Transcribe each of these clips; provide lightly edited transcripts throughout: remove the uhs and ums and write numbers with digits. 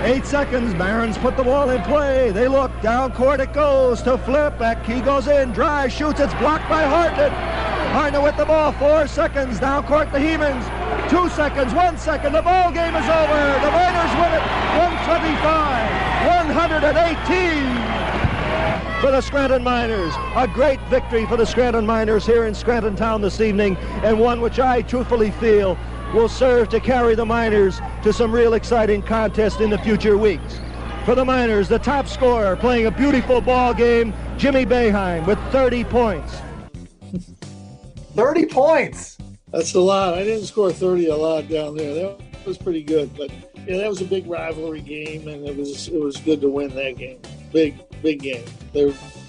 8 seconds. Barons put the ball in play. They look. Down court it goes to Flip. Back he goes in. Dry shoots. It's blocked by Hartnett. Hartnett with the ball. 4 seconds. Down court the Hemans. 2 seconds. 1 second. The ball game is over. The Miners win it. 125-118 for the Scranton Miners. A great victory for the Scranton Miners here in Scranton Town this evening, and one which I truthfully feel will serve to carry the Miners to some real exciting contests in the future weeks. For the Miners, the top scorer playing a beautiful ball game, Jimmy Boeheim with 30 points. 30 points. That's a lot. I didn't score 30 a lot down there. That was pretty good, but yeah, that was a big rivalry game, and it was good to win that game. Big game.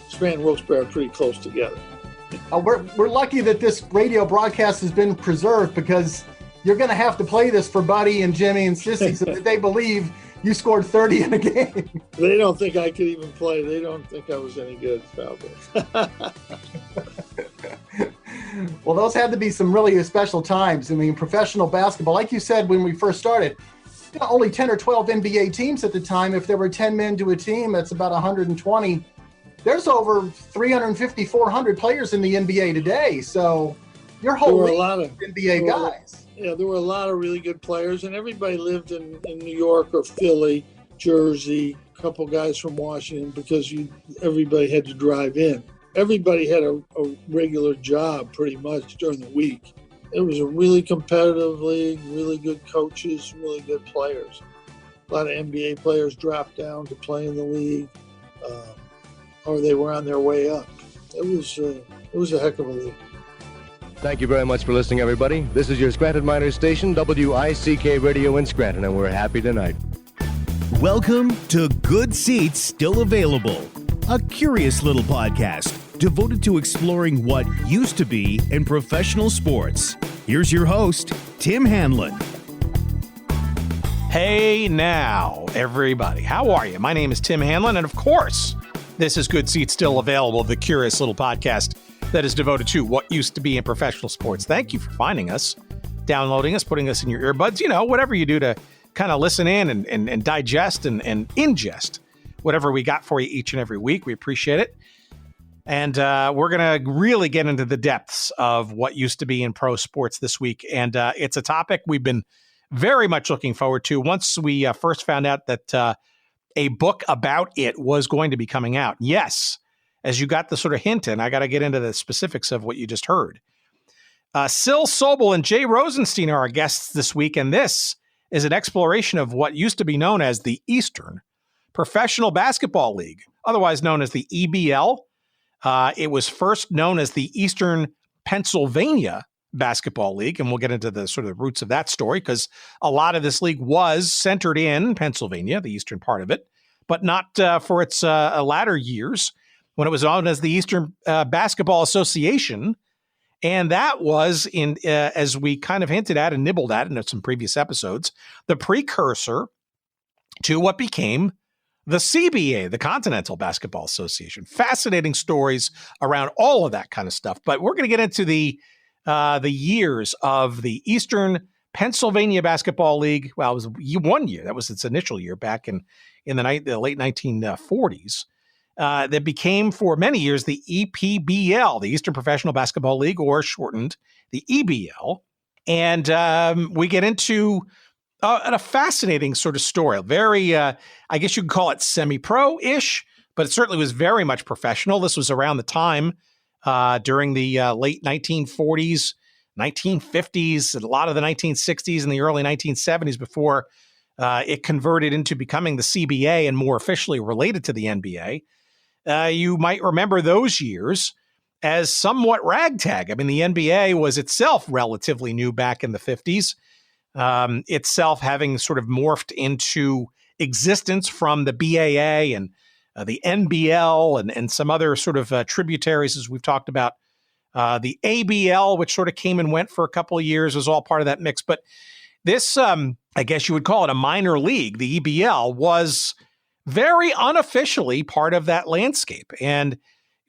Scranton and Wilkes-Barre are pretty close together. We're lucky that this radio broadcast has been preserved, because you're going to have to play this for Buddy and Jimmy and Sissy so that they believe you scored 30 in a game. They don't think I could even play. They don't think I was any good, probably. Well, those had to be some really special times. I mean, professional basketball, like you said when we first started, only 10 or 12 NBA teams at the time. If there were 10 men to a team, that's about 120. There's over 350, 400 players in the NBA today. So your whole league of NBA guys. Yeah, there were a lot of really good players, and everybody lived in New York or Philly, Jersey, a couple guys from Washington, because everybody had to drive in. Everybody had a regular job pretty much during the week. It was a really competitive league, really good coaches, really good players. A lot of NBA players dropped down to play in the league, or they were on their way up. It was a heck of a league. Thank you very much for listening, everybody. This is your Scranton Miners station, WICK Radio in Scranton, and we're happy tonight. Welcome to Good Seats Still Available, a curious little podcast devoted to exploring what used to be in professional sports. Here's your host, Tim Hanlon. Hey now, everybody. How are you? My name is Tim Hanlon, and of course, this is Good Seats Still Available, the curious little podcast that is devoted to what used to be in professional sports. Thank you for finding us, downloading us, putting us in your earbuds, whatever you do to kind of listen in and digest and ingest whatever we got for you each and every week. We appreciate it. And we're going to really get into the depths of what used to be in pro sports this week. And it's a topic we've been very much looking forward to. Once we first found out that a book about it was going to be coming out. Yes, as you got the sort of hint in, I got to get into the specifics of what you just heard. Syl Sobel and Jay Rosenstein are our guests this week, and this is an exploration of what used to be known as the Eastern Professional Basketball League, otherwise known as the EBL. It was first known as the Eastern Pennsylvania Basketball League, and we'll get into the sort of roots of that story, because a lot of this league was centered in Pennsylvania, the eastern part of it, but not for its latter years, when it was known as the Eastern Basketball Association. And that was, as we kind of hinted at and nibbled at in some previous episodes, the precursor to what became the CBA, the Continental Basketball Association. Fascinating stories around all of that kind of stuff. But we're going to get into the years of the Eastern Pennsylvania Basketball League. Well, it was 1 year. That was its initial year back in the late 1940s. That became for many years the EPBL, the Eastern Professional Basketball League, or shortened the EBL. And we get into a fascinating sort of story. Very, I guess you could call it semi-pro-ish, but it certainly was very much professional. This was around the time during the late 1940s, 1950s, and a lot of the 1960s and the early 1970s before it converted into becoming the CBA and more officially related to the NBA. You might remember those years as somewhat ragtag. I mean, the NBA was itself relatively new back in the 50s, itself having sort of morphed into existence from the BAA and the NBL and some other sort of tributaries, as we've talked about. The ABL, which sort of came and went for a couple of years, was all part of that mix. But this, I guess you would call it a minor league, the EBL, was very unofficially part of that landscape. And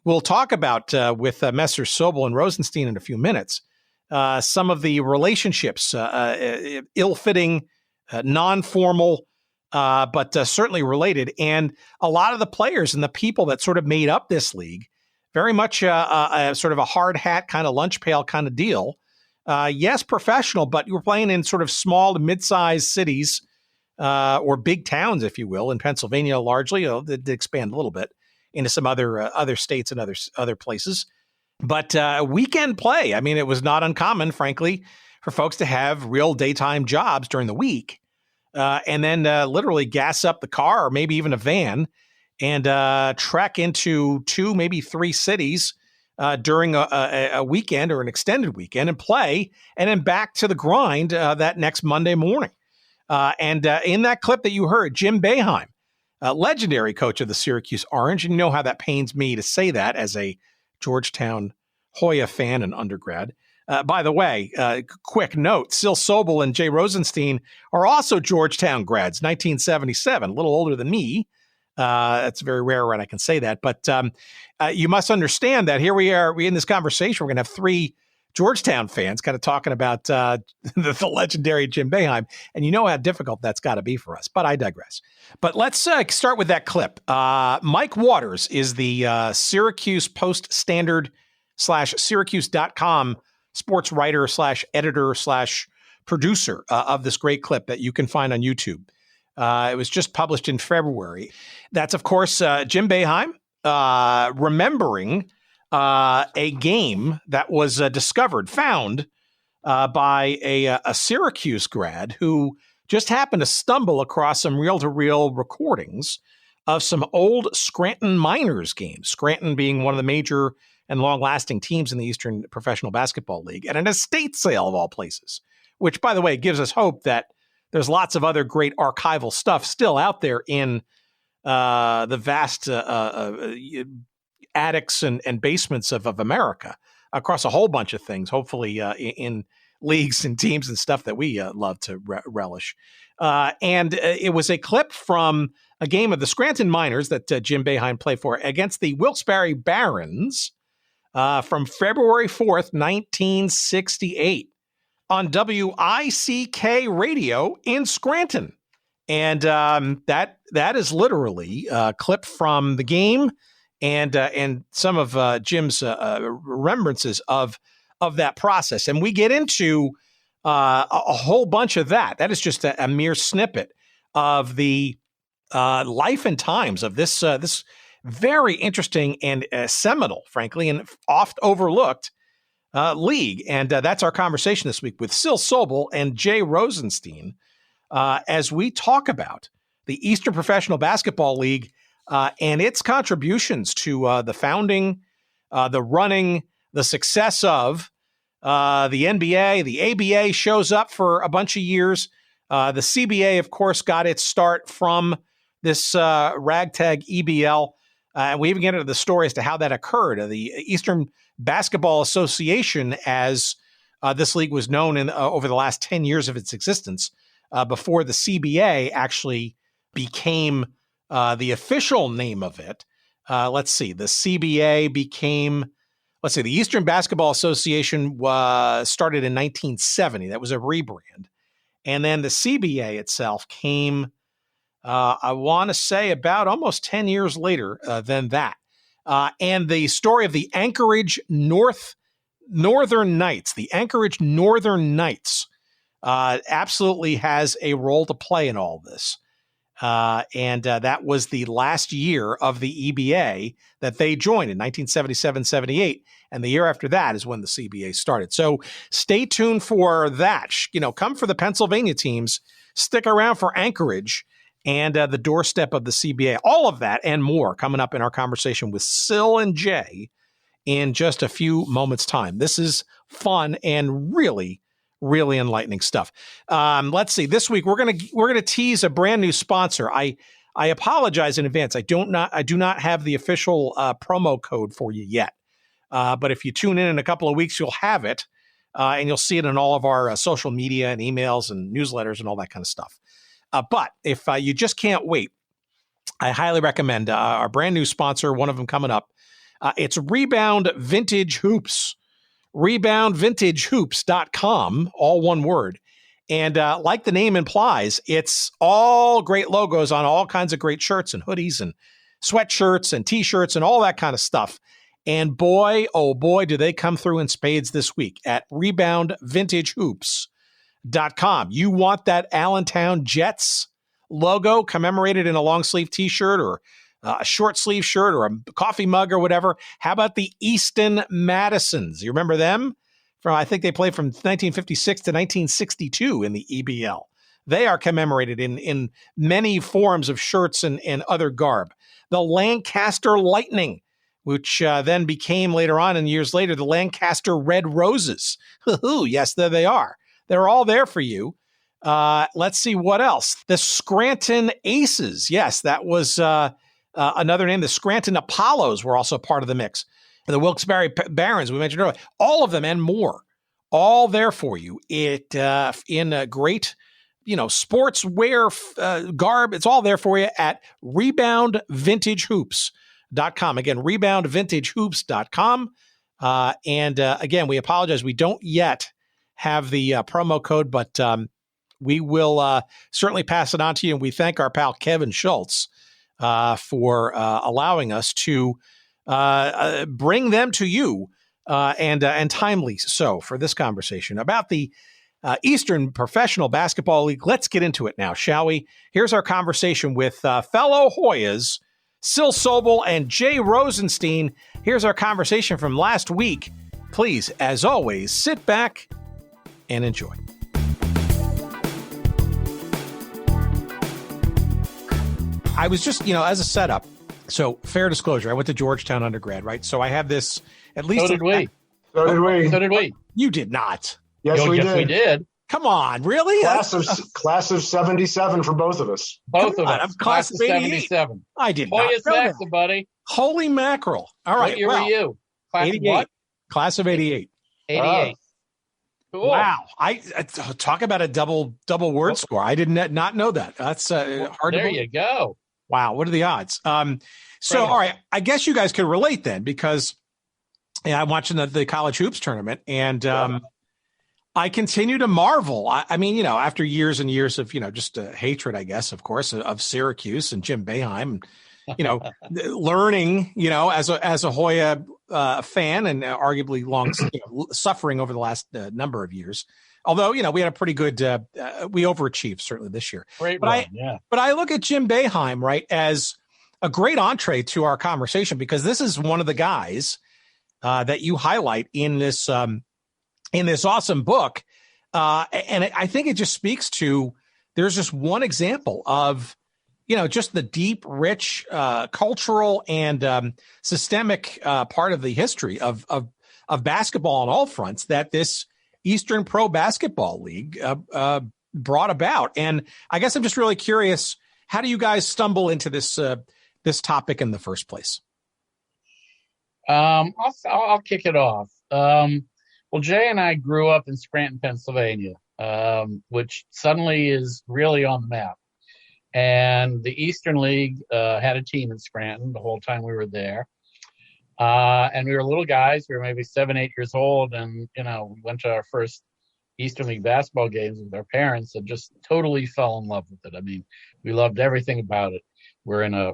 we'll talk about with Messrs. Sobel and Rosenstein in a few minutes, some of the relationships, ill-fitting, non-formal, but certainly related. And a lot of the players and the people that sort of made up this league, very much a sort of a hard hat kind of lunch pail kind of deal. Yes, professional, but you were playing in sort of small to mid-sized cities or big towns, if you will, in Pennsylvania largely. They did expand a little bit into some other states and other places. But weekend play, I mean, it was not uncommon, frankly, for folks to have real daytime jobs during the week and then literally gas up the car or maybe even a van and trek into 2, maybe 3 cities during a weekend or an extended weekend and play, and then back to the grind that next Monday morning. And in that clip that you heard, Jim Boeheim, legendary coach of the Syracuse Orange, and you know how that pains me to say that as a Georgetown Hoya fan and undergrad. By the way, quick note, Syl Sobel and Jay Rosenstein are also Georgetown grads, 1977, a little older than me. It's very rare when I can say that, but you must understand that here we are in this conversation. We're going to have 3 Georgetown fans kind of talking about the legendary Jim Boeheim, and you know how difficult that's got to be for us, but I digress. But let's start with that clip. Mike Waters is the Syracuse Post-Standard /Syracuse.com sports writer /editor /producer of this great clip that you can find on YouTube. It was just published in February. That's, of course, Jim Boeheim remembering a game that was found by a Syracuse grad who just happened to stumble across some reel-to-reel recordings of some old Scranton Miners games, Scranton being one of the major and long-lasting teams in the Eastern Professional Basketball League, at an estate sale of all places, which, by the way, gives us hope that there's lots of other great archival stuff still out there in the vast attics and basements of America across a whole bunch of things, hopefully in leagues and teams and stuff that we love to relish. And it was a clip from a game of the Scranton Miners that Jim Boeheim played for against the Wilkes-Barre Barons from February 4th, 1968 on WICK radio in Scranton. And that is literally a clip from the game and some of Jim's remembrances of that process. And we get into a whole bunch of that. That is just a mere snippet of the life and times of this very interesting and seminal, frankly, and oft overlooked league. And that's our conversation this week with Syl Sobel and Jay Rosenstein as we talk about the Eastern Professional Basketball League and its contributions to the founding, the running, the success of the NBA. The ABA shows up for a bunch of years. The CBA, of course, got its start from this ragtag EBL. And we even get into the story as to how that occurred. The Eastern Basketball Association, as this league was known in over the last 10 years of its existence, before the CBA actually became the official name of it. Let's see, the CBA became, the Eastern Basketball Association started in 1970. That was a rebrand. And then the CBA itself came, I want to say, about almost 10 years later than that. And the story of the Anchorage Northern Knights, absolutely has a role to play in all this. And that was the last year of the EBA that they joined in 1977-78. And the year after that is when the CBA started. So stay tuned for that. Come for the Pennsylvania teams. Stick around for Anchorage and the doorstep of the CBA. All of that and more coming up in our conversation with Syl and Jay in just a few moments' time. This is fun and really enlightening stuff. Let's see. This week we're gonna tease a brand new sponsor. I apologize in advance. I do not have the official promo code for you yet. But if you tune in a couple of weeks, you'll have it, and you'll see it in all of our social media and emails and newsletters and all that kind of stuff. But if you just can't wait, I highly recommend our brand new sponsor. One of them coming up. It's Rebound Vintage Hoops. ReboundVintageHoops.com, all one word. And like the name implies, it's all great logos on all kinds of great shirts and hoodies and sweatshirts and T-shirts and all that kind of stuff. And boy, oh boy, do they come through in spades this week at reboundvintagehoops.com. You want that Allentown Jets logo commemorated in a long sleeve T-shirt or a short sleeve shirt or a coffee mug or whatever. How about the Easton Madisons? You remember them? I think they played from 1956 to 1962 in the EPBL. They are commemorated in many forms of shirts and other garb. The Lancaster Lightning, which then became later on and years later the Lancaster Red Roses. Yes, there they are. They're all there for you. Let's see what else. The Scranton Aces. Yes, that was another name. The Scranton Apollos were also part of the mix. The Wilkes-Barre Barons, we mentioned earlier, all of them and more, all there for you. It in a great, sportswear garb. It's all there for you at reboundvintagehoops.com. Again, reboundvintagehoops.com. And again, we apologize. We don't yet have the promo code, but we will certainly pass it on to you. And we thank our pal Kevin Schultz for allowing us to bring them to you and timely so for this conversation about the Eastern Professional Basketball League. Let's get into it now, shall we? Here's our conversation with fellow Hoyas, Syl Sobel and Jay Rosenstein. Here's our conversation from last week. Please, as always, sit back and enjoy. I was just, as a setup, so fair disclosure, I went to Georgetown undergrad, right? So I have this, at least. So did we. So did we. You did not. Yes, we we did. Come on, really? Class of 77 for both of us. Both of us. I'm class of 77. I did not. Hoyas next, buddy. Holy mackerel. All right. What year were you? Class 88. What? Class of 88. 88. Cool. Wow. I talk about a double word score. I did not know that. That's hard to believe. There you go. Wow. What are the odds? So, all right, I guess you guys could relate then, because I'm watching the college hoops tournament, and I continue to marvel. I mean, after years and years of, just hatred, I guess, of course, of Syracuse and Jim Boeheim, learning, as a Hoya fan and arguably long suffering over the last number of years. Although, we had a pretty good, we overachieved certainly this year. Great but I look at Jim Boeheim, right, as a great entree to our conversation, because this is one of the guys that you highlight in this awesome book. And I think it just speaks to, there's just one example of, just the deep, rich cultural and systemic part of the history of basketball on all fronts that this Eastern Pro Basketball League brought about. And I guess I'm just really curious, how do you guys stumble into this topic in the first place? I'll kick it off. Well, Jay and I grew up in Scranton, Pennsylvania, which suddenly is really on the map. And the Eastern League had a team in Scranton the whole time we were there. And we were little guys. We were maybe 7, 8 years old. And, we went to our first Eastern League basketball games with our parents and just totally fell in love with it. I mean, we loved everything about it. We're in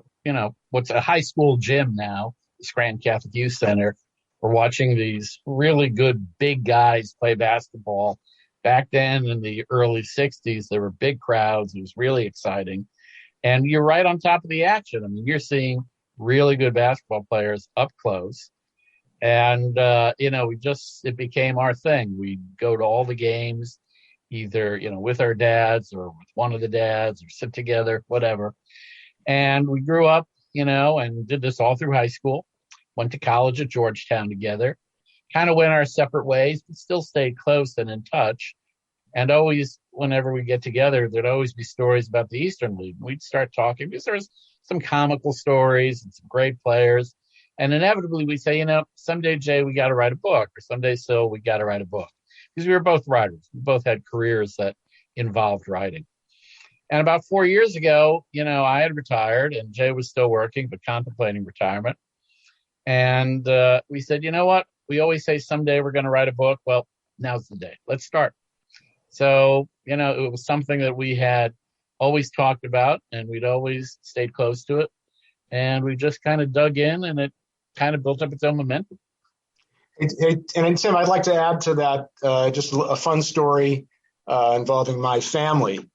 what's a high school gym now, the Scranton Catholic Youth Center. We're watching these really good big guys play basketball. Back then in the early 60s, there were big crowds. It was really exciting. And you're right on top of the action. I mean, you're seeing really good basketball players up close. And, it became our thing. We'd go to all the games, either, with our dads or with one of the dads, or sit together, whatever. And we grew up, and did this all through high school, went to college at Georgetown together, kind of went our separate ways, but still stayed close and in touch. And always, whenever we get together, there'd always be stories about the Eastern League. We'd start talking because there was some comical stories and some great players. And inevitably we'd say, someday, Jay, we got to write a book, or someday, Syl, we got to write a book. Because we were both writers. We both had careers that involved writing. And about 4 years ago, I had retired and Jay was still working, but contemplating retirement. And we said, you know what? We always say someday we're going to write a book. Well, now's the day. Let's start. So, it was something that we had always talked about, and we'd always stayed close to it. And we just kind of dug in, and it kind of built up its own momentum. And Tim, I'd like to add to that just a fun story involving my family.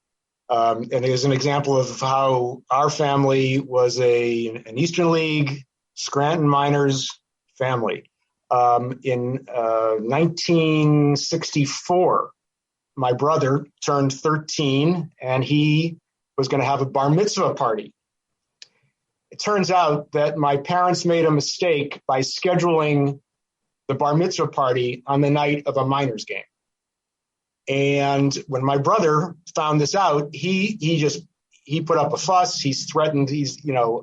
And it is an example of how our family was an Eastern League Scranton Miners family. In 1964, my brother turned 13, and he was going to have a bar mitzvah party. It turns out that my parents made a mistake by scheduling the bar mitzvah party on the night of a Miners game. And when my brother found this out, he put up a fuss. He's threatened.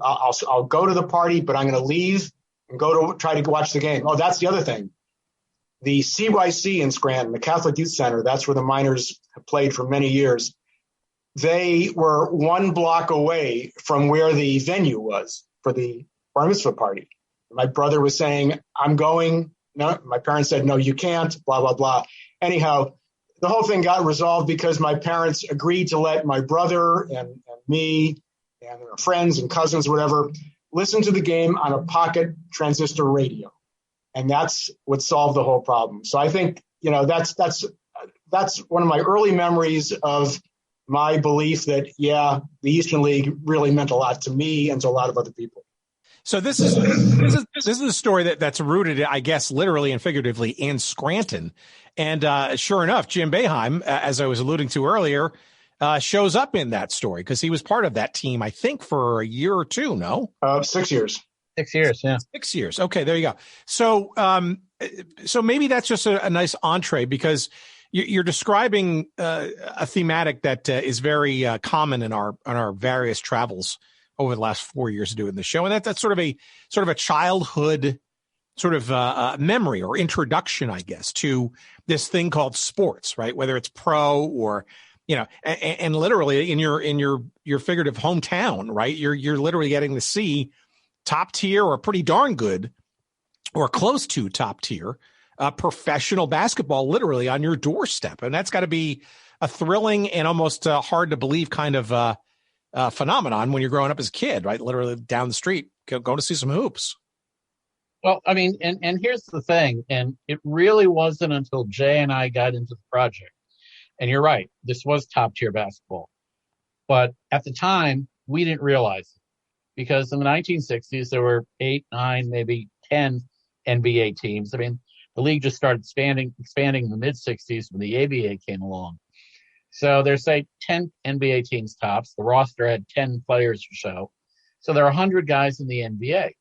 I'll go to the party, but I'm going to leave and go to try to watch the game. Oh, that's the other thing. The CYC in Scranton, the Catholic Youth Center, that's where the Miners have played for many years. They were 1 block away from where the venue was for the bar mitzvah party. My brother was saying, I'm going. No, my parents said, no, you can't, blah, blah, blah. Anyhow, the whole thing got resolved because my parents agreed to let my brother and me and our friends and cousins, whatever, listen to the game on a pocket transistor radio. And that's what solved the whole problem. So I think, that's one of my early memories of my belief that, the Eastern League really meant a lot to me and to a lot of other people. So this is a story that's rooted, I guess, literally and figuratively in Scranton. And sure enough, Jim Boeheim, as I was alluding to earlier, shows up in that story because he was part of that team, I think, for a year or two, no? 6 years. 6 years, yeah. 6 years. Okay, there you go. So maybe that's just a nice entree because you're describing a thematic that is very common in our various travels over the last 4 years of doing the show. And that's sort of a childhood sort of memory or introduction, I guess, to this thing called sports, right? Whether it's pro or, and literally in your figurative hometown, right? You're literally getting to see top tier or pretty darn good or close to top tier professional basketball literally on your doorstep. And that's got to be a thrilling and almost hard to believe kind of phenomenon when you're growing up as a kid, right? Literally down the street, going to see some hoops. Well, I mean, and here's the thing, and it really wasn't until Jay and I got into the project. And you're right, this was top tier basketball. But at the time, we didn't realize it because in the 1960s, there were 8, 9, maybe 10 NBA teams. I mean, the league just started expanding in the mid 60s when the ABA came along. So there's, say, 10 NBA teams tops. The roster had 10 players or so. So there are 100 guys in the NBA.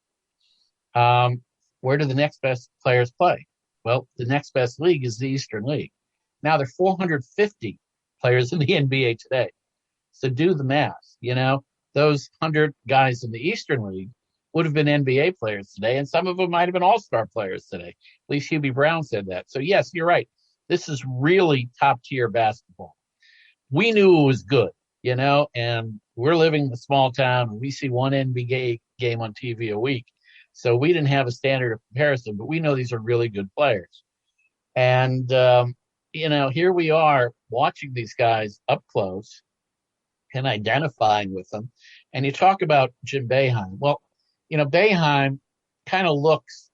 Where do the next best players play? Well, the next best league is the Eastern League. Now there are 450 players in the NBA today. So do the math. Those 100 guys in the Eastern League would have been NBA players today, and some of them might have been all-star players today. At least Hubie Brown said that. So, yes, you're right. This is really top-tier basketball. We knew it was good, and we're living in a small town, and we see one NBA game on TV a week. So we didn't have a standard of comparison, but we know these are really good players. And, here we are watching these guys up close and identifying with them. And you talk about Jim Boeheim. Well, Boeheim kind of looks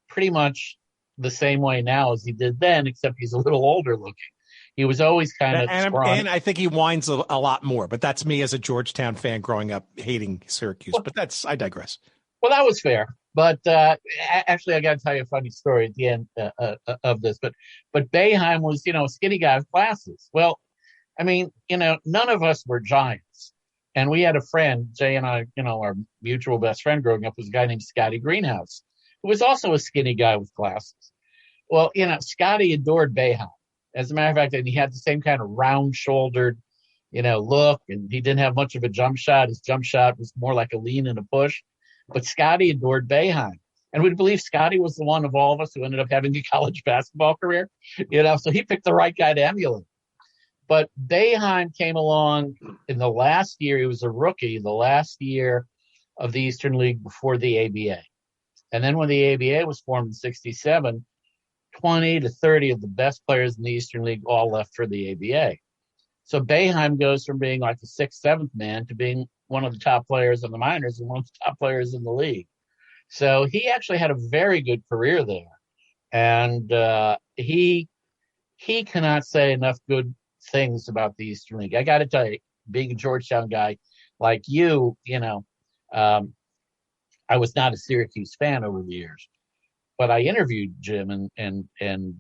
pretty much the same way now as he did then, except he's a little older looking. He was always kind of scrawny. And I think he whines a lot more, but that's me as a Georgetown fan growing up hating Syracuse. But I digress. Well, that was fair. But actually, I got to tell you a funny story at the end of this. But Boeheim was, a skinny guy with glasses. Well, I mean, none of us were giants. And we had a friend, Jay and I, our mutual best friend growing up was a guy named Scotty Greenhouse, who was also a skinny guy with glasses. Well, Scotty adored Boeheim. As a matter of fact, and he had the same kind of round-shouldered, look, and he didn't have much of a jump shot. His jump shot was more like a lean and a push. But Scotty adored Boeheim. And we'd believe Scotty was the one of all of us who ended up having a college basketball career, so he picked the right guy to emulate. But Boeheim came along in the last year. He was a rookie, the last year of the Eastern League before the ABA. And then when the ABA was formed in 1967, 20 to 30 of the best players in the Eastern League all left for the ABA. So Boeheim goes from being like the 6th, 7th man to being one of the top players in the minors and one of the top players in the league. So he actually had a very good career there. And he cannot say enough good things about the Eastern League. I got to tell you, being a Georgetown guy like you, I was not a Syracuse fan over the years, but I interviewed Jim and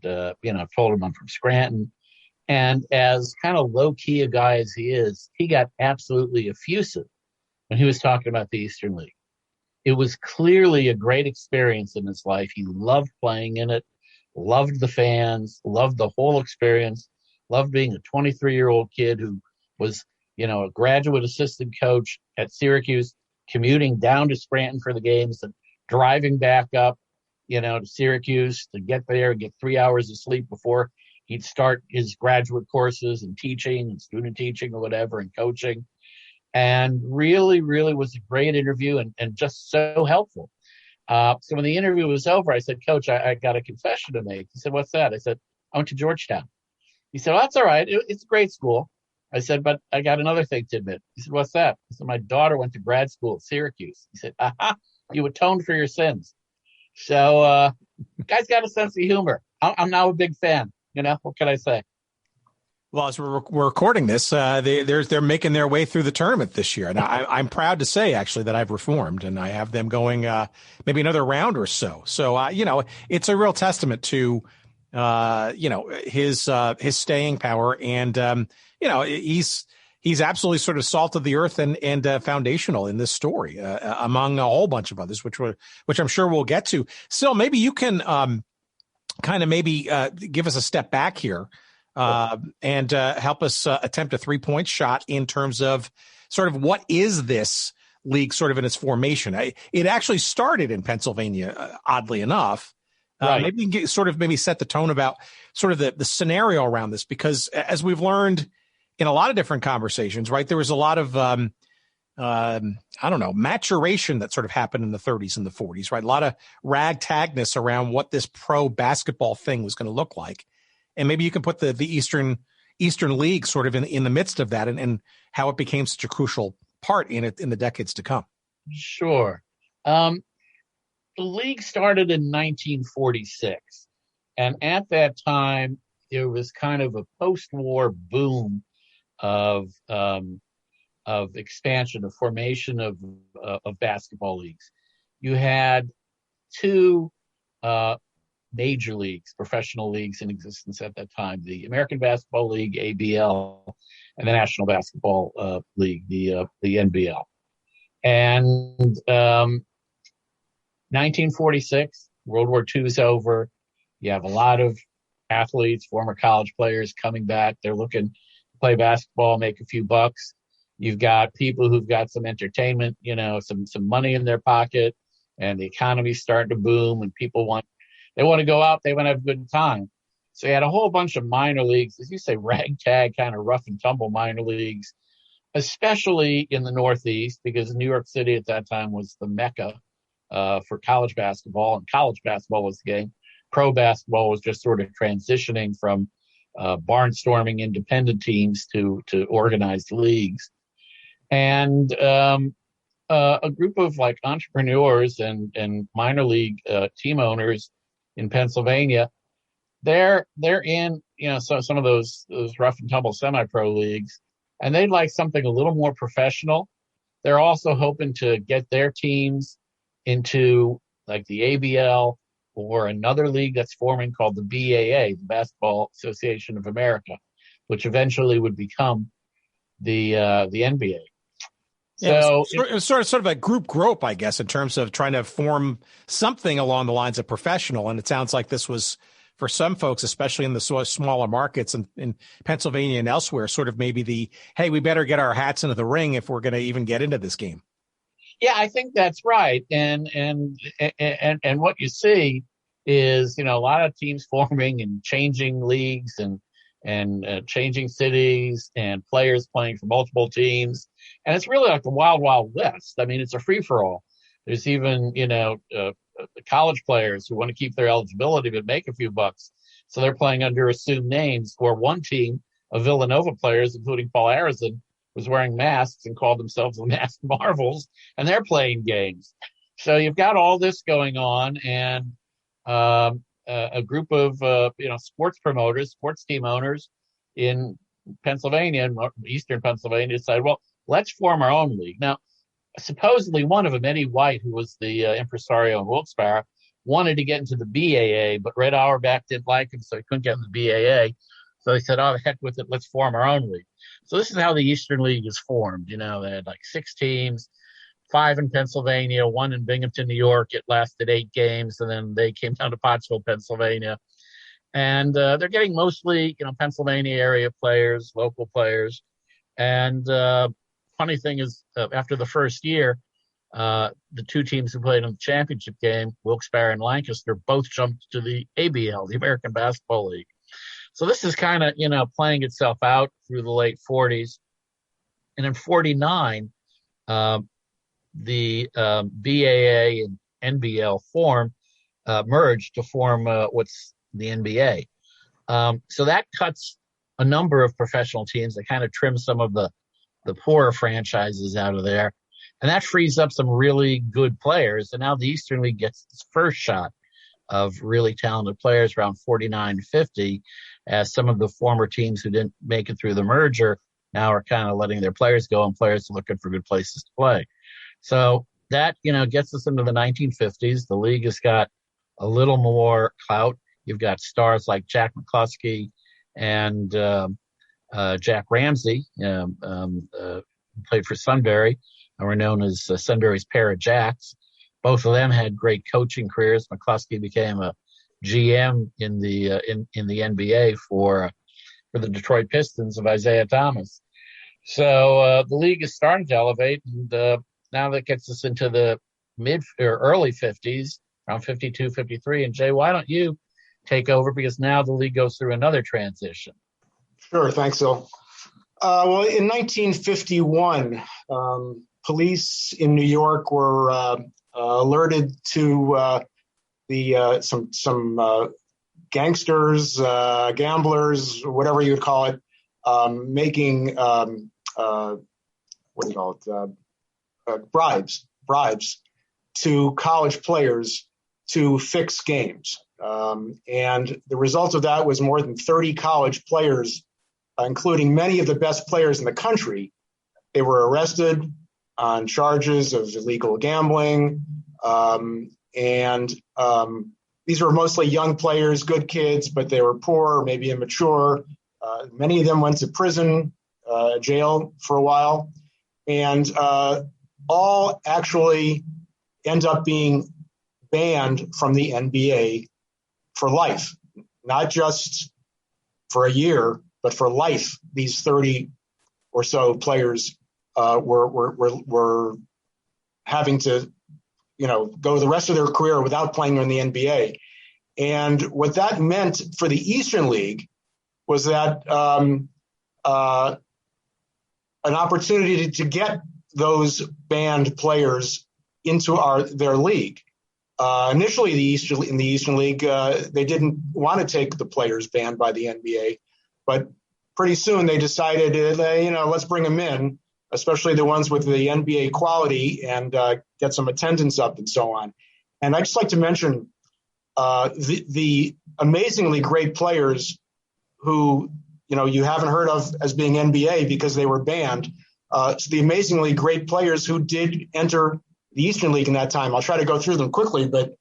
told him I'm from Scranton. And as kind of low key a guy as he is, he got absolutely effusive when he was talking about the Eastern League. It was clearly a great experience in his life. He loved playing in it, loved the fans, loved the whole experience, loved being a 23-year-old kid who was, a graduate assistant coach at Syracuse, commuting down to Scranton for the games and driving back up, to Syracuse to get there and get 3 hours of sleep before he'd start his graduate courses and teaching and student teaching or whatever and coaching. And really, really was a great interview and just so helpful. So when the interview was over, I said, Coach, I got a confession to make. He said, what's that? I said, I went to Georgetown. He said, well, that's all right. It's a great school. I said, but I got another thing to admit. He said, what's that? I said, my daughter went to grad school at Syracuse. He said, aha, you atoned for your sins. So guy's got a sense of humor. I'm now a big fan. What can I say? Well, as we're recording this, they're making their way through the tournament this year. And I'm proud to say, actually, that I've reformed and I have them going maybe another round or so. So, it's a real testament to, his staying power. And, he's absolutely sort of salt of the earth and foundational in this story, among a whole bunch of others, which I'm sure we'll get to. Syl, maybe you can kind of give us a step back here. And help us attempt a 3-point shot in terms of sort of what is this league sort of in its formation. It actually started in Pennsylvania, oddly enough. Right. Maybe you can maybe set the tone about sort of the scenario around this, because as we've learned in a lot of different conversations, right, there was a lot of, maturation that sort of happened in the 30s and the 40s, right? A lot of ragtagness around what this pro basketball thing was going to look like. And maybe you can put the Eastern League sort of in the midst of that and how it became such a crucial part in it in the decades to come. Sure. The league started in 1946. And at that time, there was kind of a post-war boom of expansion, of formation of basketball leagues. You had two major leagues, professional leagues in existence at that time: the American Basketball League, ABL, and the National Basketball League, the NBL. And 1946, World War II is over. You have a lot of athletes, former college players coming back. They're looking to play basketball, make a few bucks. You've got people who've got some entertainment, some money in their pocket, and the economy's starting to boom, and people want to go out, they want to have a good time. So you had a whole bunch of minor leagues, as you say, ragtag, kind of rough and tumble minor leagues, especially in the Northeast, because New York City at that time was the mecca for college basketball, and college basketball was the game. Pro basketball was just sort of transitioning from barnstorming independent teams to organized leagues. And a group of like entrepreneurs and minor league team owners in Pennsylvania, they're in, so some of those rough and tumble semi-pro leagues, and they'd like something a little more professional. They're also hoping to get their teams into like the ABL or another league that's forming called the BAA, the Basketball Association of America, which eventually would become the NBA. So it was sort of a group grope, I guess, in terms of trying to form something along the lines of professional. And it sounds like this was, for some folks, especially in the smaller markets in Pennsylvania and elsewhere, sort of maybe hey, we better get our hats into the ring if we're going to even get into this game. Yeah, I think that's right. And what you see is, a lot of teams forming and changing leagues and changing cities and players playing for multiple teams. And it's really like the wild, wild west. I mean, it's a free for all. There's even, college players who want to keep their eligibility but make a few bucks. So they're playing under assumed names. Or one team of Villanova players, including Paul Arizin, was wearing masks and called themselves the Masked Marvels, and they're playing games. So you've got all this going on, and a group of sports promoters, sports team owners in Pennsylvania, eastern Pennsylvania, decided, well, let's form our own league. Now, supposedly one of them, Eddie White, who was the impresario in Wilkes-Barre, wanted to get into the BAA, but Red Auerbach didn't like him, so he couldn't get in the BAA. So they said, oh, heck with it, let's form our own league. So this is how the Eastern League is formed. They had like 6 teams, 5 in Pennsylvania, 1 in Binghamton, New York. It lasted 8 games, and then they came down to Pottsville, Pennsylvania. And they're getting mostly, Pennsylvania area players, local players. And funny thing is, after the first year, the 2 teams who played in the championship game, Wilkes-Barre and Lancaster, both jumped to the ABL, the American Basketball League. So this is kind of, playing itself out through the late 40s. And in 49, the BAA and NBL merged to form what's the NBA. So that cuts a number of professional teams. That kind of trims some of the poorer franchises out of there. And that frees up some really good players. And now the Eastern League gets its first shot of really talented players around 49 to 50, as some of the former teams who didn't make it through the merger now are kind of letting their players go, and players are looking for good places to play. So that, gets us into the 1950s. The league has got a little more clout. You've got stars like Jack McCluskey and Jack Ramsey, played for Sunbury, and were known as Sunbury's pair of Jacks. Both of them had great coaching careers. McCluskey became a GM in the NBA for the Detroit Pistons of Isaiah Thomas. So the league is starting to elevate, and now that gets us into the mid or early 50s, around 52, 53. And Jay, why don't you take over, because now the league goes through another transition? Sure, thanks, Syl. Well, in 1951, police in New York were alerted to some gangsters, gamblers, whatever you would call it, making bribes to college players to fix games. And the result of that was more than 30 college players, including many of the best players in the country. They were arrested on charges of illegal gambling. These were mostly young players, good kids, but they were poor, maybe immature. Many of them went to prison, jail for a while, and all actually end up being banned from the NBA for life, not just for a year, but for life. These 30 or so players were having to, go the rest of their career without playing in the NBA. And what that meant for the Eastern League was that an opportunity to get those banned players into their league. Initially, in the Eastern League, they didn't want to take the players banned by the NBA, but pretty soon they decided, let's bring them in, especially the ones with the NBA quality, and get some attendance up and so on. And I'd just like to mention the amazingly great players who, you haven't heard of as being NBA because they were banned. So the amazingly great players who did enter the Eastern League in that time. I'll try to go through them quickly, but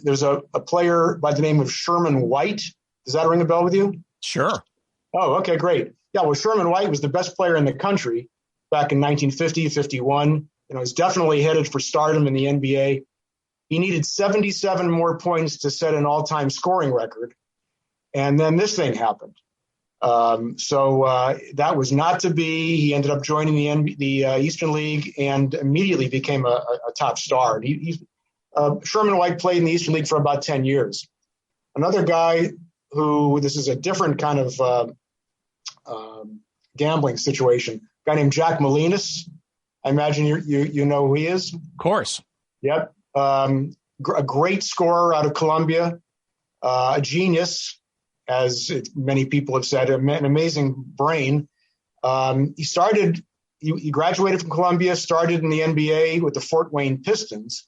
there's a player by the name of Sherman White. Does that ring a bell with you? Sure. Oh, okay, great. Yeah, well, Sherman White was the best player in the country back in 1950, 51. He's definitely headed for stardom in the NBA. He needed 77 more points to set an all-time scoring record. And then this thing happened. So that was not to be. He ended up joining the Eastern League and immediately became a top star. Sherman White played in the Eastern League for about 10 years. Another guy who, this is a different kind of gambling situation, a guy named Jack Molinas. I imagine you know who he is. Of course. Yep. a great scorer out of Columbia, a genius, as many people have said, an amazing brain. He graduated from Columbia, started in the NBA with the Fort Wayne Pistons.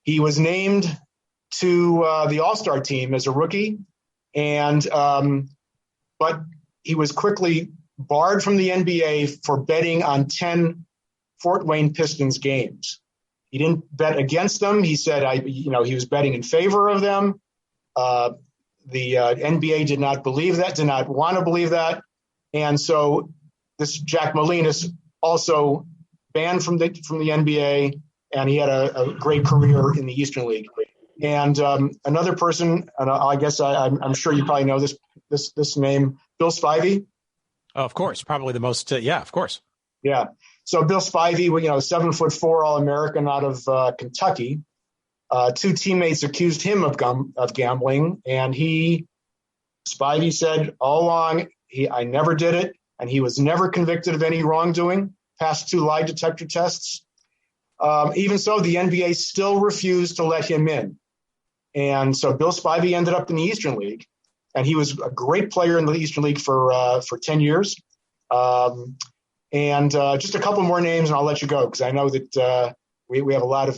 He was named to the All-Star team as a rookie, and but he was quickly barred from the NBA for betting on 10 Fort Wayne Pistons games. He didn't bet against them. He said, he was betting in favor of them. The NBA did not want to believe that. And so this Jack Molinas also banned from the NBA, and he had a great career in the Eastern League. And another person, and I guess I'm sure you probably know this name, Bill Spivey. Oh, of course, probably the most. Yeah, of course. Yeah. So Bill Spivey, 7'4" All-American out of Kentucky. Two teammates accused him of gambling, and Spivey said all along, I never did it, and he was never convicted of any wrongdoing. Passed 2 lie detector tests. Even so, the NBA still refused to let him in, and so Bill Spivey ended up in the Eastern League, and he was a great player in the Eastern League for 10 years. And just a couple more names, and I'll let you go because I know that we have a lot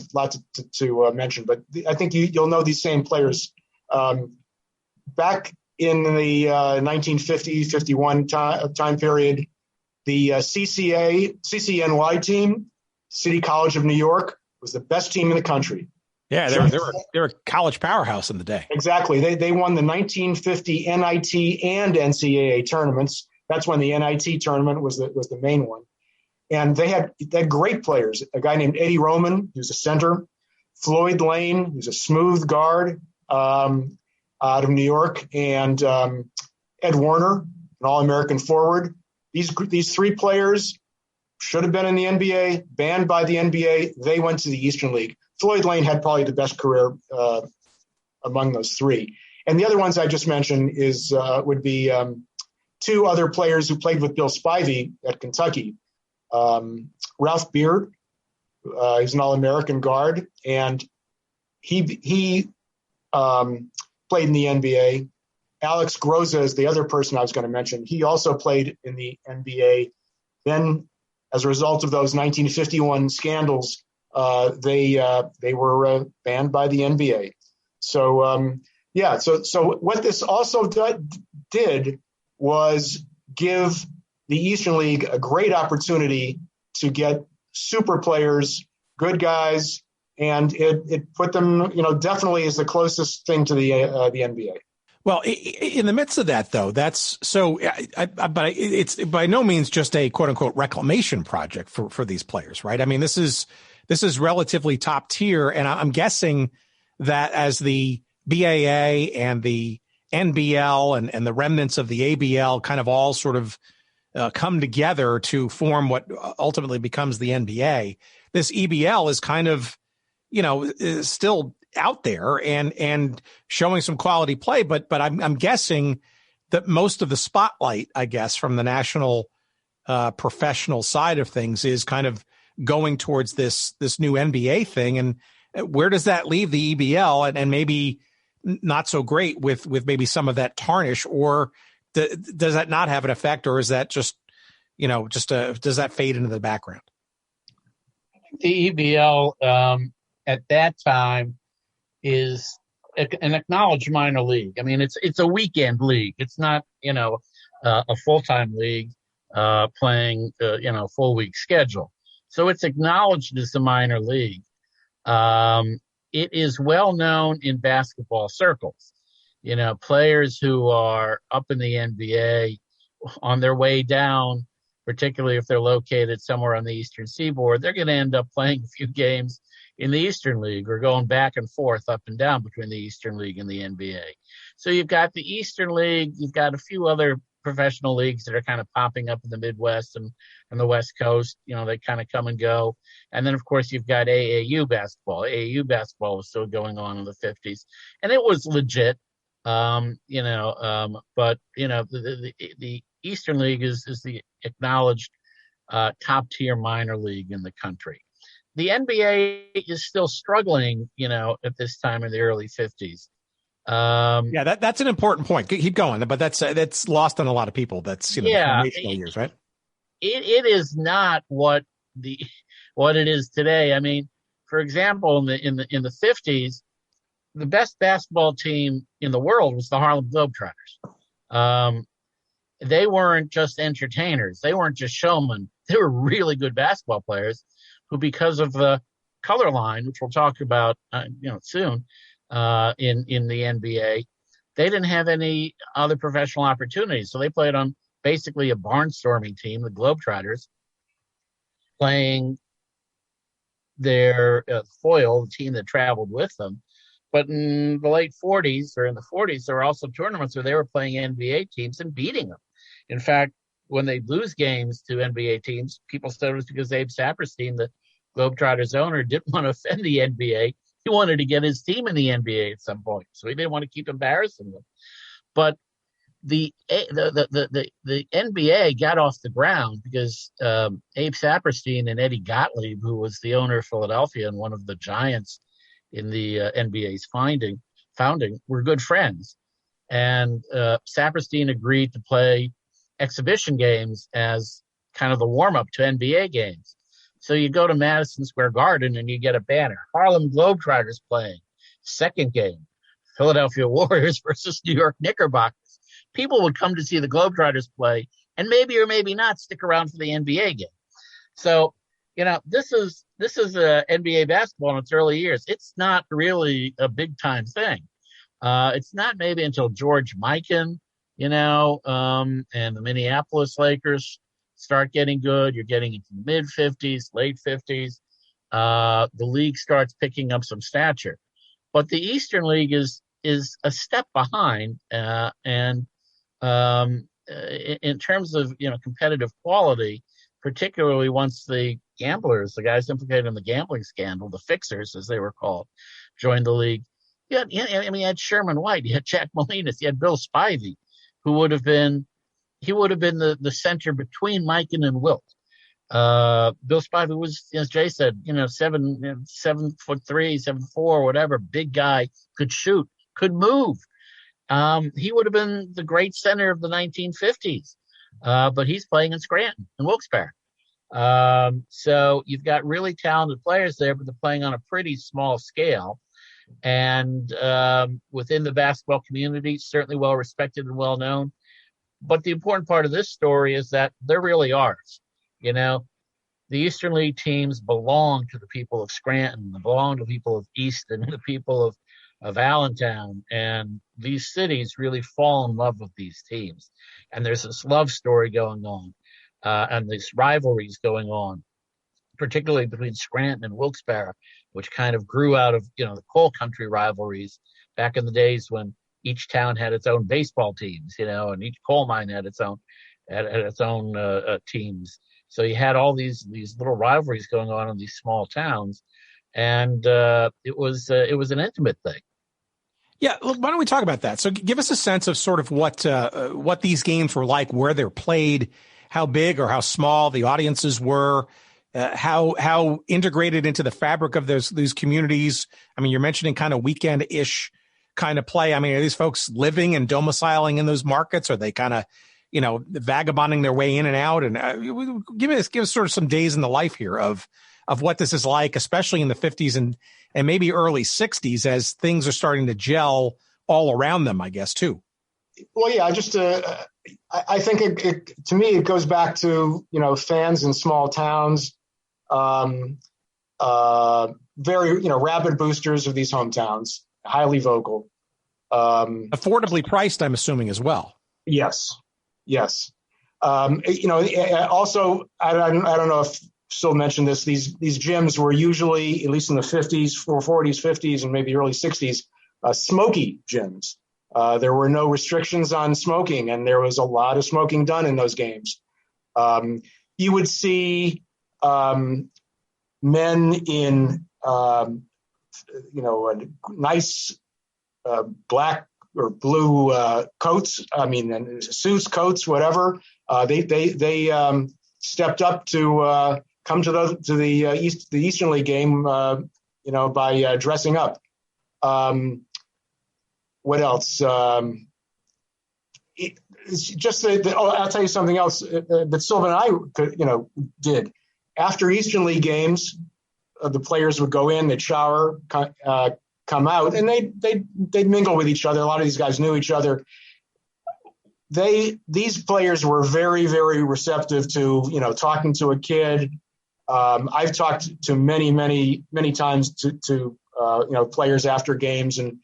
to mention. But I think you'll know these same players. Back in the 1950-51 time period, the CCNY team, City College of New York, was the best team in the country. Yeah, they were a college powerhouse in the day. Exactly. They won the 1950 NIT and NCAA tournaments. That's when the NIT tournament was the main one. And they had great players. A guy named Eddie Roman, who's a center. Floyd Lane, who's a smooth guard out of New York. And Ed Warner, an All-American forward. These 3 players should have been in the NBA, banned by the NBA. They went to the Eastern League. Floyd Lane had probably the best career among those 3. And the other ones I just mentioned would be 2 other players who played with Bill Spivey at Kentucky. Ralph Beard, he's an All-American guard, and he played in the NBA. Alex Groza is the other person I was going to mention. He also played in the NBA. Then, as a result of those 1951 scandals, they were banned by the NBA. So, So what this also did was give the Eastern League a great opportunity to get super players, good guys, and it put them, definitely is the closest thing to the NBA. Well, in the midst of that, though, that's so. But it's by no means just a quote unquote reclamation project for these players, right? I mean, this is relatively top tier, and I'm guessing that as the BAA and the NBL and the remnants of the ABL kind of all sort of come together to form what ultimately becomes the NBA, this EBL is kind of, is still out there and showing some quality play, but I'm guessing that most of the spotlight, I guess, from the national professional side of things is kind of going towards this new NBA thing. And where does that leave the EBL and maybe not so great with maybe some of that tarnish, or does that not have an effect, or is that just does that fade into the background? The EBL at that time is an acknowledged minor league. I mean, it's a weekend league. It's not, a full-time league playing, full week schedule. So it's acknowledged as a minor league. It is well known in basketball circles. Players who are up in the NBA on their way down, particularly if they're located somewhere on the Eastern Seaboard, they're going to end up playing a few games in the Eastern League or going back and forth up and down between the Eastern League and the NBA. So you've got the Eastern League, you've got a few other professional leagues that are kind of popping up in the Midwest and the West Coast. They kind of come and go. And then, of course, you've got AAU basketball. AAU basketball was still going on in the 50s. And it was legit, but, the Eastern League is the acknowledged top-tier minor league in the country. the NBA is still struggling, at this time in the early 50s. That's an important point. Keep going, but that's lost on a lot of people. That's the formational years, right? It is not what it is today. I mean, for example, in the 50s, the best basketball team in the world was the Harlem Globetrotters. They weren't just entertainers. They weren't just showmen. They were really good basketball players who, because of the color line, which we'll talk about, soon, in the NBA, they didn't have any other professional opportunities. So they played on basically a barnstorming team, the Globetrotters, playing their foil, the team that traveled with them. But in the late 40s or in the 40s, there were also tournaments where they were playing NBA teams and beating them. In fact, when they lose games to NBA teams, people said it was because Abe Saperstein, the Globetrotters owner, didn't want to offend the NBA. He wanted to get his team in the NBA at some point, so he didn't want to keep embarrassing them. But the NBA got off the ground because Abe Saperstein and Eddie Gottlieb, who was the owner of Philadelphia and one of the giants in the NBA's founding, were good friends. And Saperstein agreed to play exhibition games as kind of the warm-up to NBA games. So you go to Madison Square Garden and you get a banner, Harlem Globetrotters playing. Second game, Philadelphia Warriors versus New York Knickerbockers. People would come to see the Globetrotters play and maybe or maybe not stick around for the NBA game. So, this is NBA basketball in its early years. It's not really a big-time thing. It's not maybe until George Mikan, and the Minneapolis Lakers start getting good. You're getting into the mid-50s, late 50s. The league starts picking up some stature. But the Eastern League is a step behind, and in terms of competitive quality, particularly once the gamblers, the guys implicated in the gambling scandal, the fixers as they were called, joined the league. You had Sherman White, you had Jack Molinas, you had Bill Spivey, who would have been the center between Mikan and Wilt. Bill Spivey was, as Jay said, 7'3", 7'4", whatever, big guy, could shoot, could move. He would have been the great center of the 1950s, but he's playing in Scranton and Wilkes-Barre. So you've got really talented players there, but they're playing on a pretty small scale. And within the basketball community, certainly well respected and well known. But the important part of this story is that they're really ours. The Eastern League teams belong to the people of Scranton, they belong to the people of Easton, the people of Allentown, and these cities really fall in love with these teams. And there's this love story going on, and these rivalries going on, particularly between Scranton and Wilkes-Barre, which kind of grew out of, the coal country rivalries back in the days when each town had its own baseball teams, and each coal mine had its own teams. So you had all these little rivalries going on in these small towns, and it was an intimate thing. Yeah, why don't we talk about that? So give us a sense of sort of what these games were like, where they're played, how big or how small the audiences were, how integrated into the fabric of these communities. I mean, you're mentioning kind of weekend-ish kind of play. I mean, are these folks living and domiciling in those markets? Are they kind of, vagabonding their way in and out? And give us sort of some days in the life here of what this is like, especially in the 50s and maybe early 60s as things are starting to gel all around them, I guess, too. Well, yeah, I think to me, it goes back to, fans in small towns, very, rabid boosters of these hometowns, highly vocal. Affordably priced, I'm assuming, as well. Yes. Also, I don't know if Syl mentioned this, these gyms were usually, at least in the 50s, 40s, 50s, and maybe early 60s, smoky gyms. There were no restrictions on smoking, and there was a lot of smoking done in those games. You would see men in, nice black or blue coats. I mean, and suits, coats, whatever. They stepped up to come to the Eastern League game, by dressing up. What else? It's just I'll tell you something else that Sylvan and I did. After Eastern League games, the players would go in, they'd shower, come out, and they'd mingle with each other. A lot of these guys knew each other. These players were very, very receptive to talking to a kid. I've talked to many, many, many times to players after games, and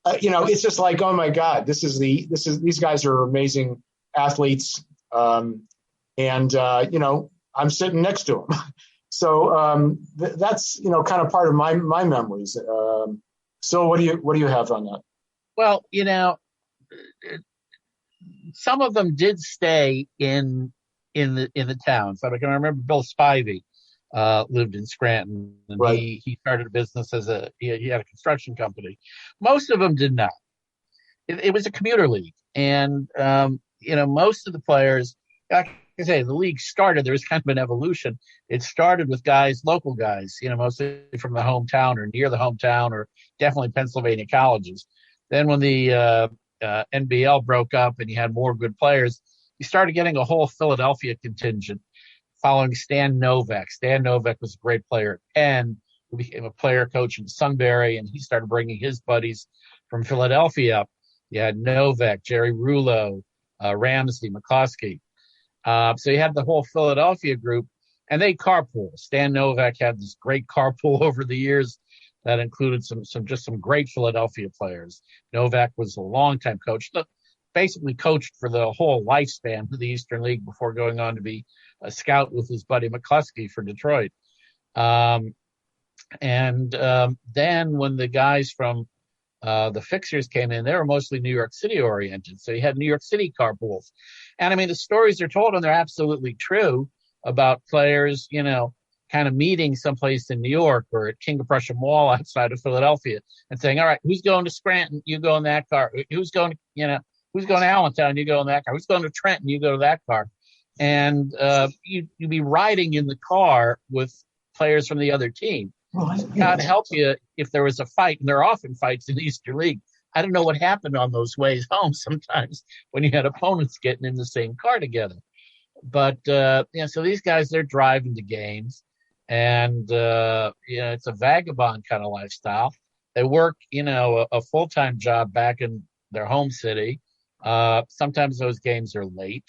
it's just like, oh my God, these guys are amazing athletes, and I'm sitting next to them. So that's kind of part of my memories. So what do you have on that? Well, some of them did stay in the town. So I can remember Bill Spivey lived in Scranton, and right. he started a business he had a construction company. Most of them did not. It was a commuter league, and most of the players, like I say, the league started. There was kind of an evolution. It started with local guys, mostly from the hometown or near the hometown, or definitely Pennsylvania colleges. Then when the NBL broke up and you had more good players, you started getting a whole Philadelphia contingent following Stan Novak. Stan Novak was a great player at Penn, who became a player coach in Sunbury, and he started bringing his buddies from Philadelphia up. You had Novak, Jerry Rulo, Ramsey, McCloskey. So you had the whole Philadelphia group, and they carpool. Stan Novak had this great carpool over the years that included some great Philadelphia players. Novak was a longtime coach, basically coached for the whole lifespan of the Eastern League before going on to be a scout with his buddy McCluskey for Detroit. Then when the guys from the Fixers came in, they were mostly New York City oriented. So you had New York City carpools. And I mean, the stories are told, and they're absolutely true, about players, kind of meeting someplace in New York or at King of Prussia Mall outside of Philadelphia and saying, all right, who's going to Scranton? You go in that car. Who's going to Allentown? You go in that car. Who's going to Trenton? You go to that car. And you'd be riding in the car with players from the other team. God help you if there was a fight, and there are often fights in the Eastern League. I don't know what happened on those ways home sometimes when you had opponents getting in the same car together. But, so these guys, they're driving to games, and, it's a vagabond kind of lifestyle. They work, a full-time job back in their home city. Sometimes those games are late,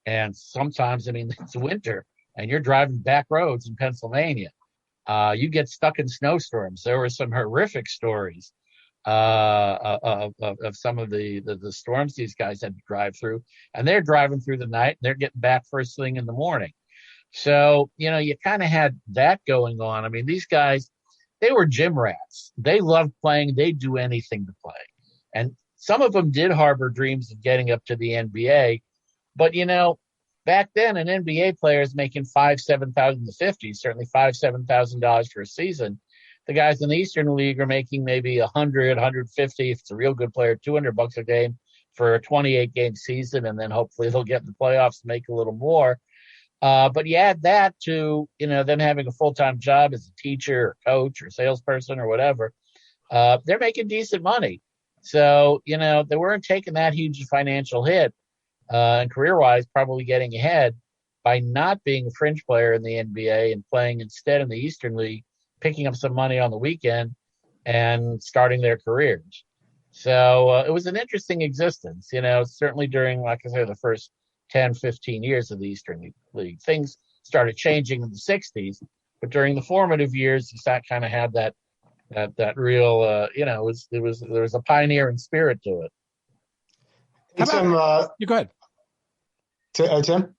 and sometimes, it's winter, and you're driving back roads in Pennsylvania. You get stuck in snowstorms. There were some horrific stories of some of the storms these guys had to drive through, and they're driving through the night. They're getting back first thing in the morning. So, you kind of had that going on. These guys, they were gym rats. They loved playing. They'd do anything to play. And some of them did harbor dreams of getting up to the NBA. But, back then, an NBA player is making $7,000 in the 50s, certainly $7,000 for a season. The guys in the Eastern League are making maybe $100, $150 if it's a real good player, $200 a game for a 28-game season, and then hopefully they'll get in the playoffs and make a little more. But you add that to them having a full-time job as a teacher or coach or salesperson or whatever. They're making decent money, so they weren't taking that huge financial hit. And career-wise, probably getting ahead by not being a fringe player in the NBA and playing instead in the Eastern League, picking up some money on the weekend and starting their careers. So it was an interesting existence, certainly during, like I said, the first 10, 15 years of the Eastern League. Things started changing in the 60s, but during the formative years, that kind of had that real, there was a pioneering spirit to it. Tim, you go ahead. Tim?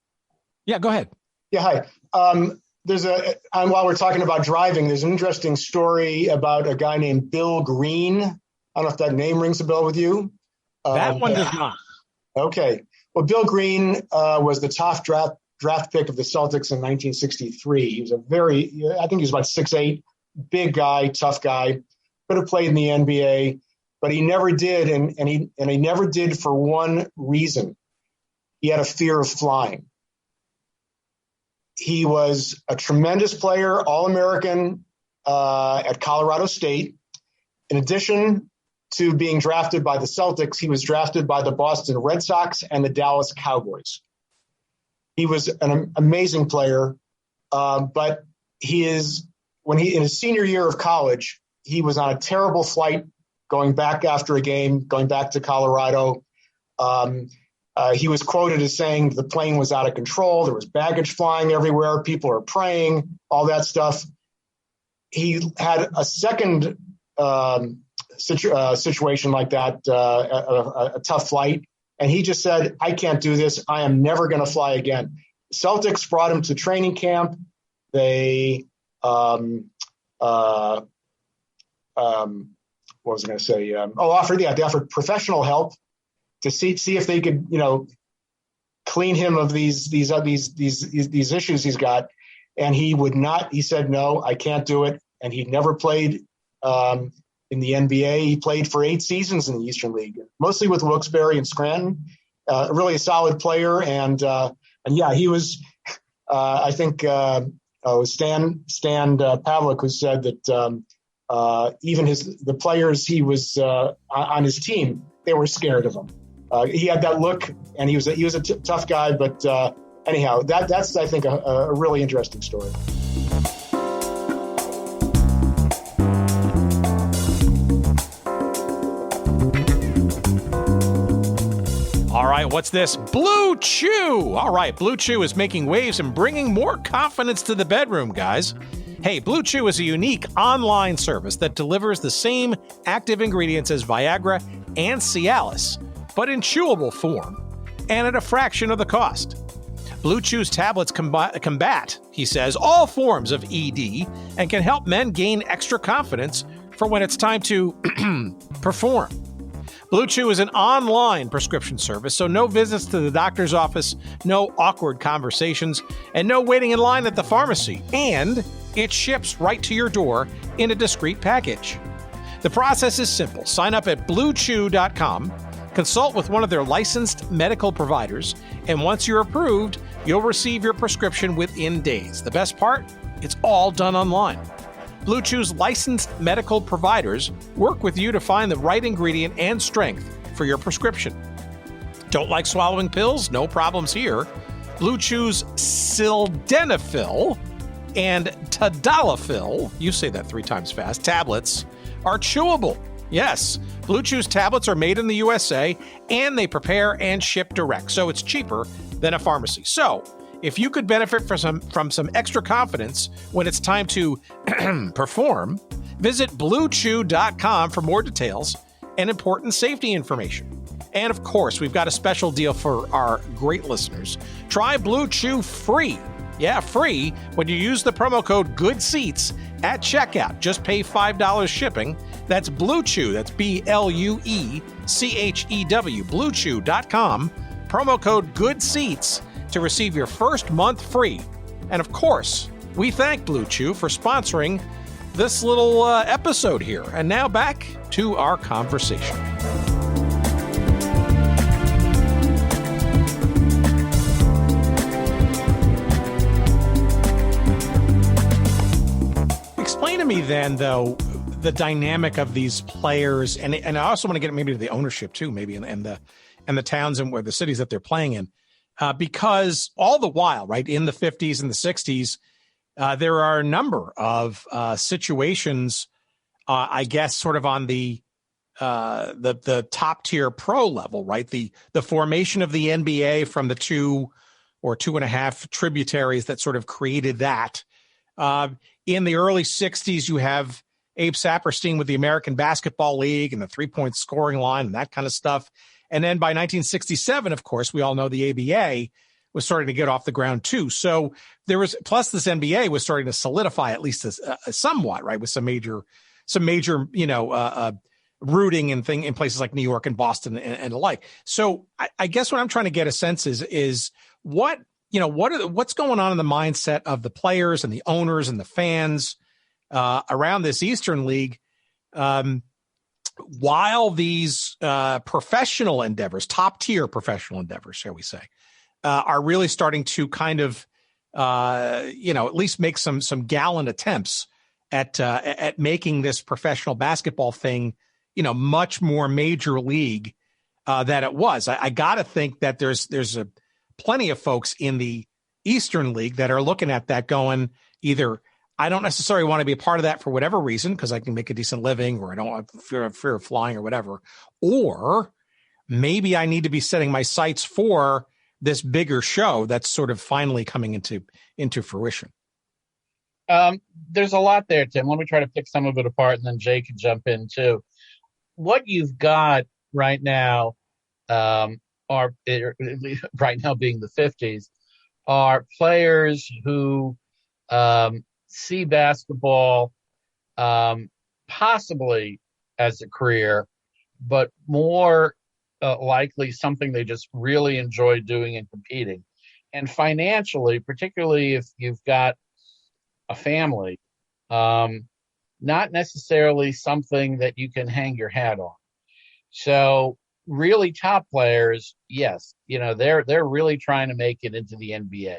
Yeah, go ahead. Yeah, hi. While we're talking about driving, there's an interesting story about a guy named Bill Green. I don't know if that name rings a bell with you. That one does not. Okay. Well, Bill Green was the top draft pick of the Celtics in 1963. He was I think he was about 6'8", big guy, tough guy. Could have played in the NBA, but he never did, and he never did for one reason. He had a fear of flying. he was a tremendous player, All-American at Colorado State. In addition to being drafted by the Celtics, he was drafted by the Boston Red Sox and the Dallas Cowboys. He was an amazing player, but in his senior year of college, he was on a terrible flight going back after a game, going back to Colorado. He was quoted as saying the plane was out of control. There was baggage flying everywhere. People are praying, all that stuff. He had a second situation like that, a tough flight. And he just said, I can't do this. I am never going to fly again. Celtics brought him to training camp. They, what was I going to say? They offered professional help to see if they could, clean him of these issues he's got. And he would not. He said, no, I can't do it. And he never played in the NBA. He played for 8 seasons in the Eastern League, mostly with Wilkes-Barre and Scranton. Really a solid player. And yeah, he was. I think Stan Pavlik, who said that even the players he was on his team, they were scared of him. He had that look, and he was a tough guy. But anyhow, that's I think a really interesting story. All right, what's this? Blue Chew. All right, Blue Chew is making waves and bringing more confidence to the bedroom, guys. Hey, Blue Chew is a unique online service that delivers the same active ingredients as Viagra and Cialis, but in chewable form and at a fraction of the cost. Blue Chew's tablets combat, he says, all forms of ED and can help men gain extra confidence for when it's time to perform. Blue Chew is an online prescription service, so no visits to the doctor's office, no awkward conversations, and no waiting in line at the pharmacy. And it ships right to your door in a discreet package. The process is simple. Sign up at bluechew.com, consult with one of their licensed medical providers, and once you're approved, you'll receive your prescription within days. The best part? It's all done online. Blue Chew's licensed medical providers work with you to find the right ingredient and strength for your prescription. Don't like swallowing pills? No problems here. Blue Chew's sildenafil and tadalafil, you say that 3 times fast, tablets are chewable. Yes, Blue Chew's tablets are made in the USA and they prepare and ship direct, so it's cheaper than a pharmacy. So, if you could benefit from some extra confidence when it's time to perform, visit bluechew.com for more details and important safety information. And of course, we've got a special deal for our great listeners. Try Blue Chew free. Yeah, free when you use the promo code GOODSEATS at checkout. Just pay $5 shipping. That's Blue Chew. That's BLUECHEW. BlueChew.com. Promo code GOODSEATS to receive your first month free. And of course, we thank Blue Chew for sponsoring this little episode here. And now back to our conversation. Explain to me then, though, the dynamic of these players, and I also want to get maybe to the ownership too, maybe and the towns and where the cities that they're playing in. Because all the while, right, in the 50s and the 60s, there are a number of situations, I guess, sort of on the top tier pro level, right? The formation of the NBA from the 2 or 2.5 tributaries that sort of created that. In the early 60s, you have Abe Saperstein with the American Basketball League and the 3-point scoring line and that kind of stuff. And then by 1967, of course, we all know the ABA was starting to get off the ground too. So there was, plus this NBA was starting to solidify at least somewhat, right, with some major, rooting and thing in places like New York and Boston and the like. So I guess what I'm trying to get a sense is what's going on in the mindset of the players and the owners and the fans around this Eastern League. While these professional endeavors, top tier professional endeavors, shall we say, are really starting to kind of at least make some gallant attempts at making this professional basketball thing, much more major league than it was. I got to think that there's plenty of folks in the Eastern League that are looking at that going, either I don't necessarily want to be a part of that for whatever reason, because I can make a decent living, or I don't have fear of flying or whatever, or maybe I need to be setting my sights for this bigger show that's sort of finally coming into fruition. There's a lot there, Tim. Let me try to pick some of it apart, and then Jay can jump in too. What you've got right now, right now being the 50s, are players who see basketball possibly as a career, but more likely something they just really enjoy doing and competing. And financially, particularly if you've got a family, not necessarily something that you can hang your hat on. So really top players, yes, they're really trying to make it into the NBA.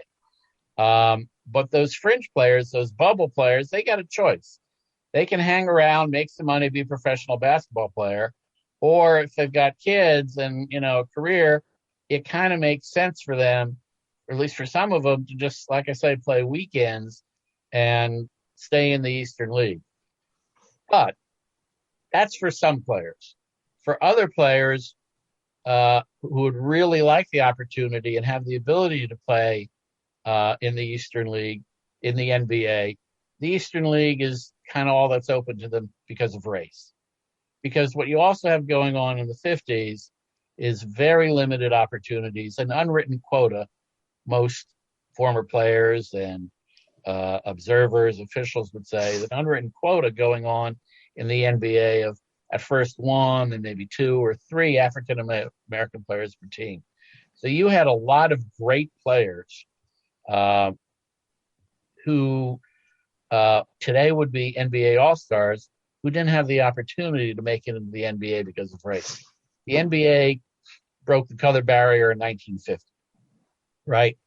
But those fringe players, those bubble players, they got a choice. They can hang around, make some money, be a professional basketball player. Or if they've got kids and, a career, it kind of makes sense for them, or at least for some of them, to just, like I say, play weekends and stay in the Eastern League. But that's for some players. For other players who would really like the opportunity and have the ability to play in the Eastern League, in the NBA, the Eastern League is kind of all that's open to them because of race. Because what you also have going on in the 50s is very limited opportunities, an unwritten quota. Most former players and observers, officials would say that unwritten quota going on in the NBA of at first 1 and maybe 2 or 3 African American players per team. So you had a lot of great players who today would be NBA All-Stars, who didn't have the opportunity to make it into the NBA because of race. The NBA broke the color barrier in 1950, right?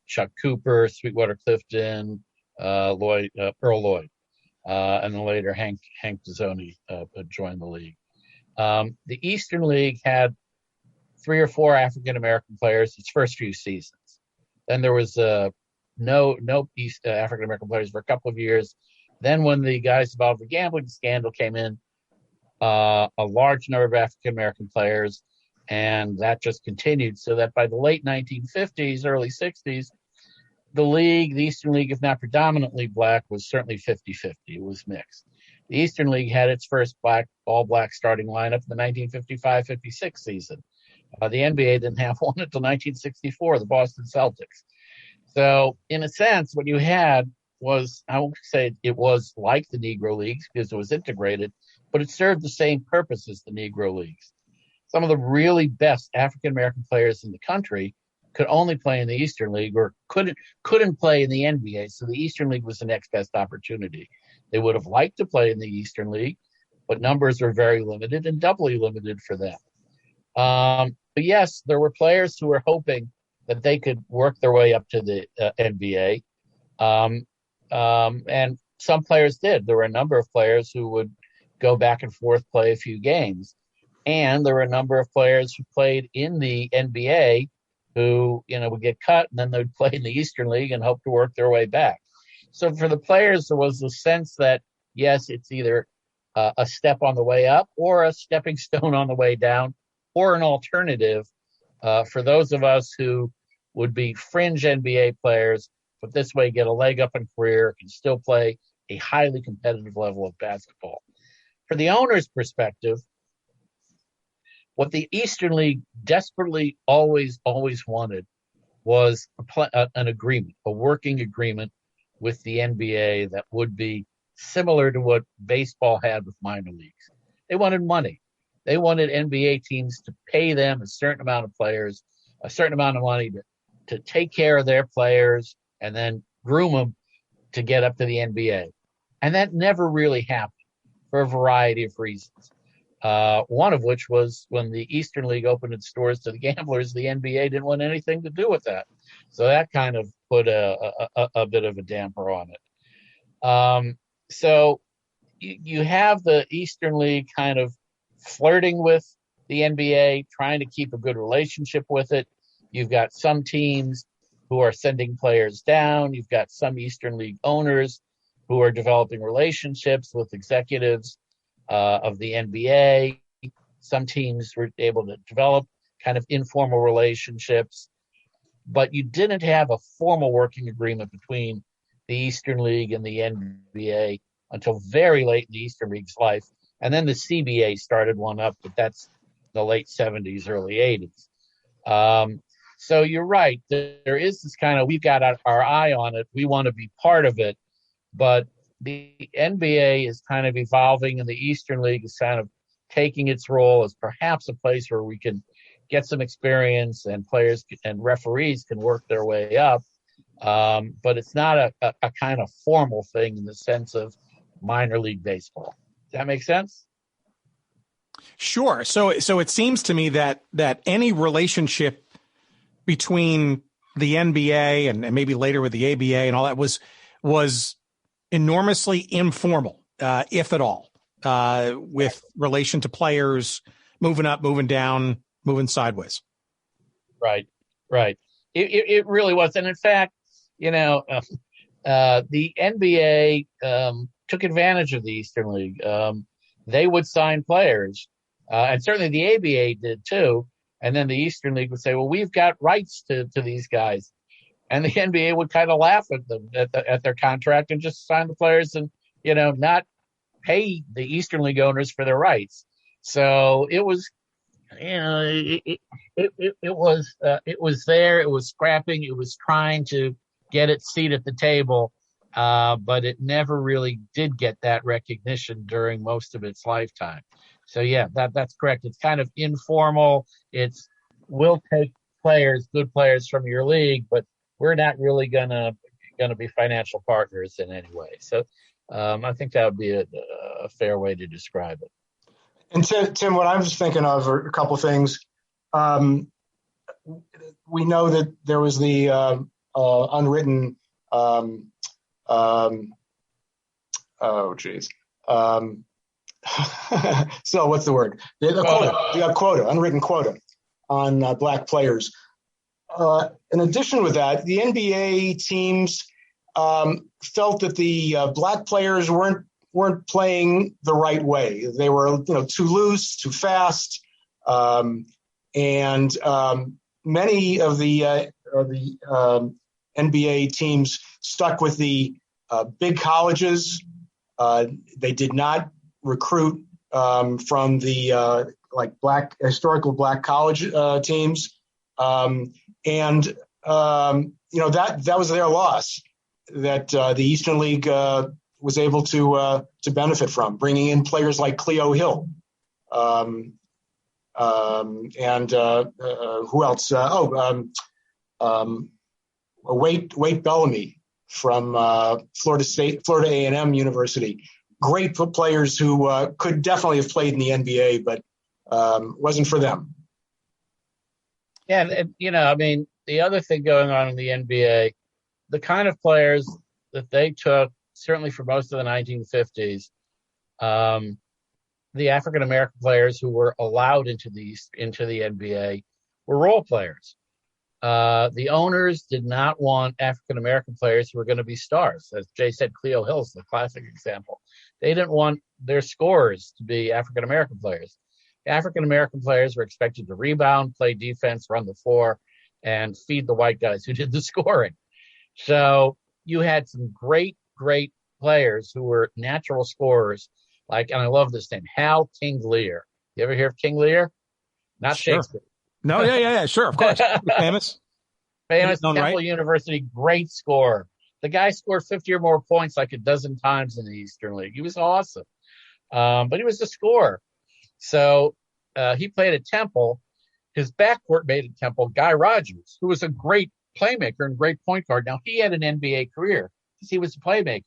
Chuck Cooper, Sweetwater Clifton, Earl Lloyd, and then later Hank Pizzoni joined the league. The Eastern League had 3 or 4 African American players its first few seasons. Then there was no African American players for a couple of years. Then when the guys involved in the gambling scandal came in, a large number of African American players, and that just continued, so that by the late 1950s, early 60s, the Eastern League, if not predominantly black, was certainly 50-50. It was mixed. The Eastern League had its first all-black starting lineup in the 1955-56 season. The NBA didn't have one until 1964, the Boston Celtics. So, in a sense, what you had was, I won't say it was like the Negro Leagues because it was integrated, but it served the same purpose as the Negro Leagues. Some of the really best African-American players in the country could only play in the Eastern League or couldn't play in the NBA, so the Eastern League was the next best opportunity. They would have liked to play in the Eastern League, but numbers were very limited and doubly limited for them. But yes, there were players who were hoping that they could work their way up to the NBA. And some players did. There were a number of players who would go back and forth, play a few games. And there were a number of players who played in the NBA who, would get cut, and then they'd play in the Eastern League and hope to work their way back. So for the players, there was a sense that, yes, it's either a step on the way up or a stepping stone on the way down, or an alternative for those of us who would be fringe NBA players, but this way get a leg up in career, can still play a highly competitive level of basketball. For the owner's perspective, what the Eastern League desperately always wanted was an agreement, a working agreement with the NBA that would be similar to what baseball had with minor leagues. They wanted money. They wanted NBA teams to pay them a certain amount of players, a certain amount of money to take care of their players and then groom them to get up to the NBA. And that never really happened for a variety of reasons. One of which was when the Eastern League opened its doors to the gamblers, the NBA didn't want anything to do with that. So that kind of put a bit of a damper on it. So you have the Eastern League kind of flirting with the NBA, trying to keep a good relationship with it. You've got some teams who are sending players down. You've got some Eastern League owners who are developing relationships with executives of the NBA. Some teams were able to develop kind of informal relationships, but you didn't have a formal working agreement between the Eastern League and the NBA until very late in the Eastern League's life. And then the CBA started one up, but that's the late 70s, early 80s. So you're right. There is this kind of, we've got our eye on it. We want to be part of it. But the NBA is kind of evolving, and the Eastern League is kind of taking its role as perhaps a place where we can get some experience and players and referees can work their way up. But it's not a kind of formal thing in the sense of minor league baseball. Does that make sense? Sure. So it seems to me that any relationship between the NBA and maybe later with the ABA and all that was enormously informal, if at all, with relation to players moving up, moving down, moving sideways. Right. It really was. And in fact, the NBA took advantage of the Eastern League. They would sign players, and certainly the ABA did too. And then the Eastern League would say, well, we've got rights to these guys. And the NBA would kind of laugh at them, at their contract, and just sign the players and, not pay the Eastern League owners for their rights. So it was, it was there. It was scrapping. It was trying to get its seat at the table. But it never really did get that recognition during most of its lifetime. So yeah, that's correct. It's kind of informal. We'll take good players from your league, but we're not really gonna be financial partners in any way. So I think that would be a fair way to describe it. And Tim, what I was thinking of are a couple of things. We know that there was the unwritten. So what's the word? The quota, unwritten quota on black players. In addition with that, the NBA teams felt that the black players weren't playing the right way. They were, too loose, too fast, and many of the NBA teams stuck with the big colleges. They did not recruit from the historical black college teams, and that was their loss that the Eastern League was able to benefit from, bringing in players like Cleo Hill, and who else? Wade Bellamy from Florida A&M University. Great players who could definitely have played in the NBA, but wasn't for them. Yeah, and the other thing going on in the NBA, the kind of players that they took, certainly for most of the 1950s, the African American players who were allowed into the NBA were role players. The owners did not want African American players who were going to be stars. As Jay said, Cleo Hill's the classic example. They didn't want their scorers to be African American players. African American players were expected to rebound, play defense, run the floor, and feed the white guys who did the scoring. So you had some great players who were natural scorers, and I love this name, Hal King Lear. You ever hear of King Lear? Not sure. Shakespeare. No, yeah, sure, of course. Famous Temple right? University, great scorer. The guy scored 50 or more points like a dozen times in the Eastern League. He was awesome. But he was a scorer. So he played at Temple. His backcourt mate at Temple, Guy Rogers, who was a great playmaker and great point guard. Now, he had an NBA career because he was a playmaker.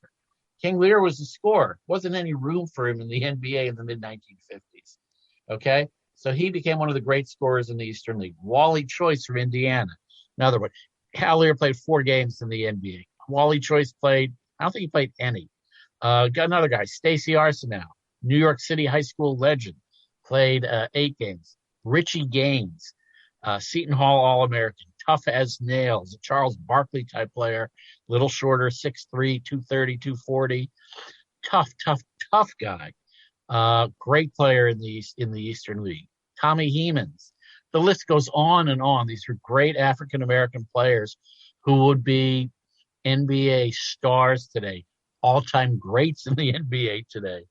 King Lear was a scorer. Wasn't any room for him in the NBA in the mid-1950s. Okay? So he became one of the great scorers in the Eastern League. Wally Choice from Indiana, another one. Lear played 4 games in the NBA. Wally Choice played, I don't think he played any. Got another guy, Stacey Arsenault, New York City high school legend, played 8 games. Richie Gaines, Seton Hall All-American, tough as nails, a Charles Barkley type player, little shorter, 6'3", 230, 240. Tough guy. Great player in the Eastern League. Tommy Hemans. The list goes on and on. These are great African-American players who would be NBA stars today, all-time greats in the NBA today.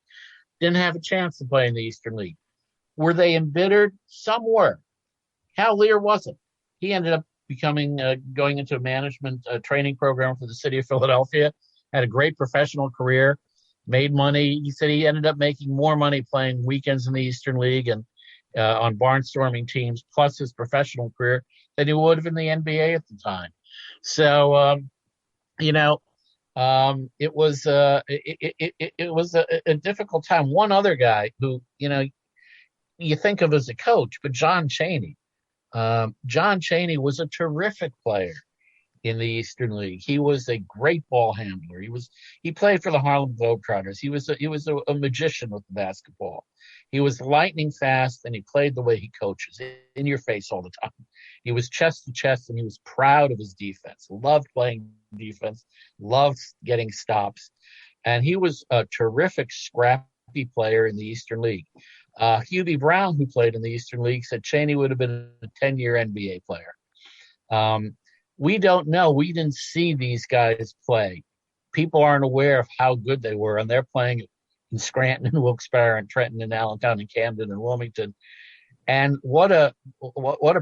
Didn't have a chance to play in the Eastern League. Were they embittered? Some were. Hal Lear wasn't. He ended up going into a management training program for the city of Philadelphia, had a great professional career, made money. He said he ended up making more money playing weekends in the Eastern League and on barnstorming teams, plus his professional career, than he would have in the NBA at the time. So, it was a difficult time. One other guy who, you think of as a coach, but John Chaney. John Chaney was a terrific player in the Eastern League. He was a great ball handler. He played for the Harlem Globetrotters. He was a magician with the basketball. He was lightning fast, and he played the way he coaches, in your face all the time. He was chest to chest, and he was proud of his defense. Loved playing defense. Loved getting stops, and he was a terrific, scrappy player in the Eastern League. Hubie Brown, who played in the Eastern League, said Chaney would have been a 10-year NBA player. We don't know. We didn't see these guys play. People aren't aware of how good they were, and they're playing in Scranton and Wilkes-Barre and Trenton and Allentown and Camden and Wilmington. And what a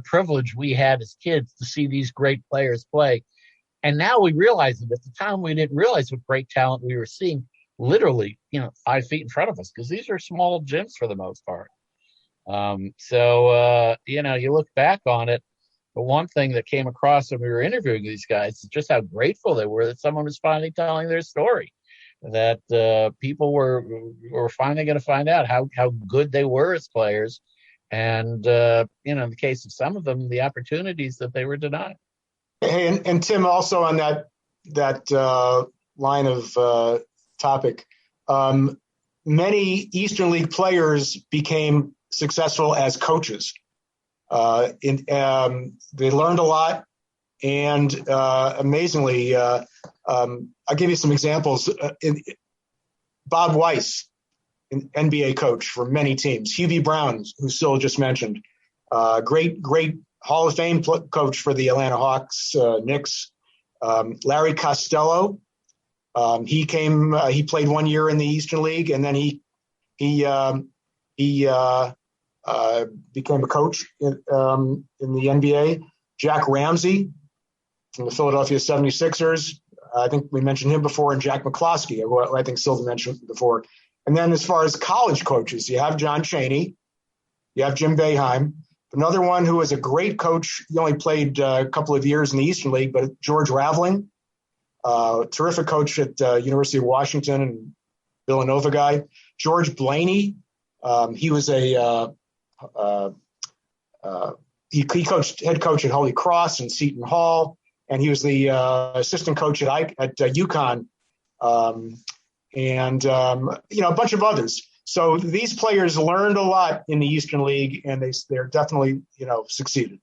privilege we had as kids to see these great players play. And now we realize it. At the time, we didn't realize what great talent we were seeing literally, 5 feet in front of us, because these are small gyms for the most part. You look back on it. The one thing that came across when we were interviewing these guys is just how grateful they were that someone was finally telling their story, that people were finally going to find out how good they were as players. And, in the case of some of them, the opportunities that they were denied. Hey, and Tim, also on that line of topic, many Eastern League players became successful as coaches. They learned a lot, and amazingly, I'll give you some examples. Bob Weiss, an NBA coach for many teams. Hubie Brown, who Syl just mentioned, great Hall of Fame coach for the Atlanta Hawks, Knicks. Larry Costello, he played 1 year in the Eastern League, and then he became a coach in the NBA. Jack Ramsey from the Philadelphia 76ers. I think we mentioned him before, and Jack McCloskey, who I think Syl mentioned before. And then as far as college coaches, you have John Chaney, you have Jim Boeheim. Another one who was a great coach, he only played a couple of years in the Eastern League, but George Raveling, terrific coach at University of Washington and Villanova guy. George Blaney, he was he coached head coach at Holy Cross and Seton Hall, and he was the assistant coach at UConn, and a bunch of others. So these players learned a lot in the Eastern League, and they're definitely succeeded.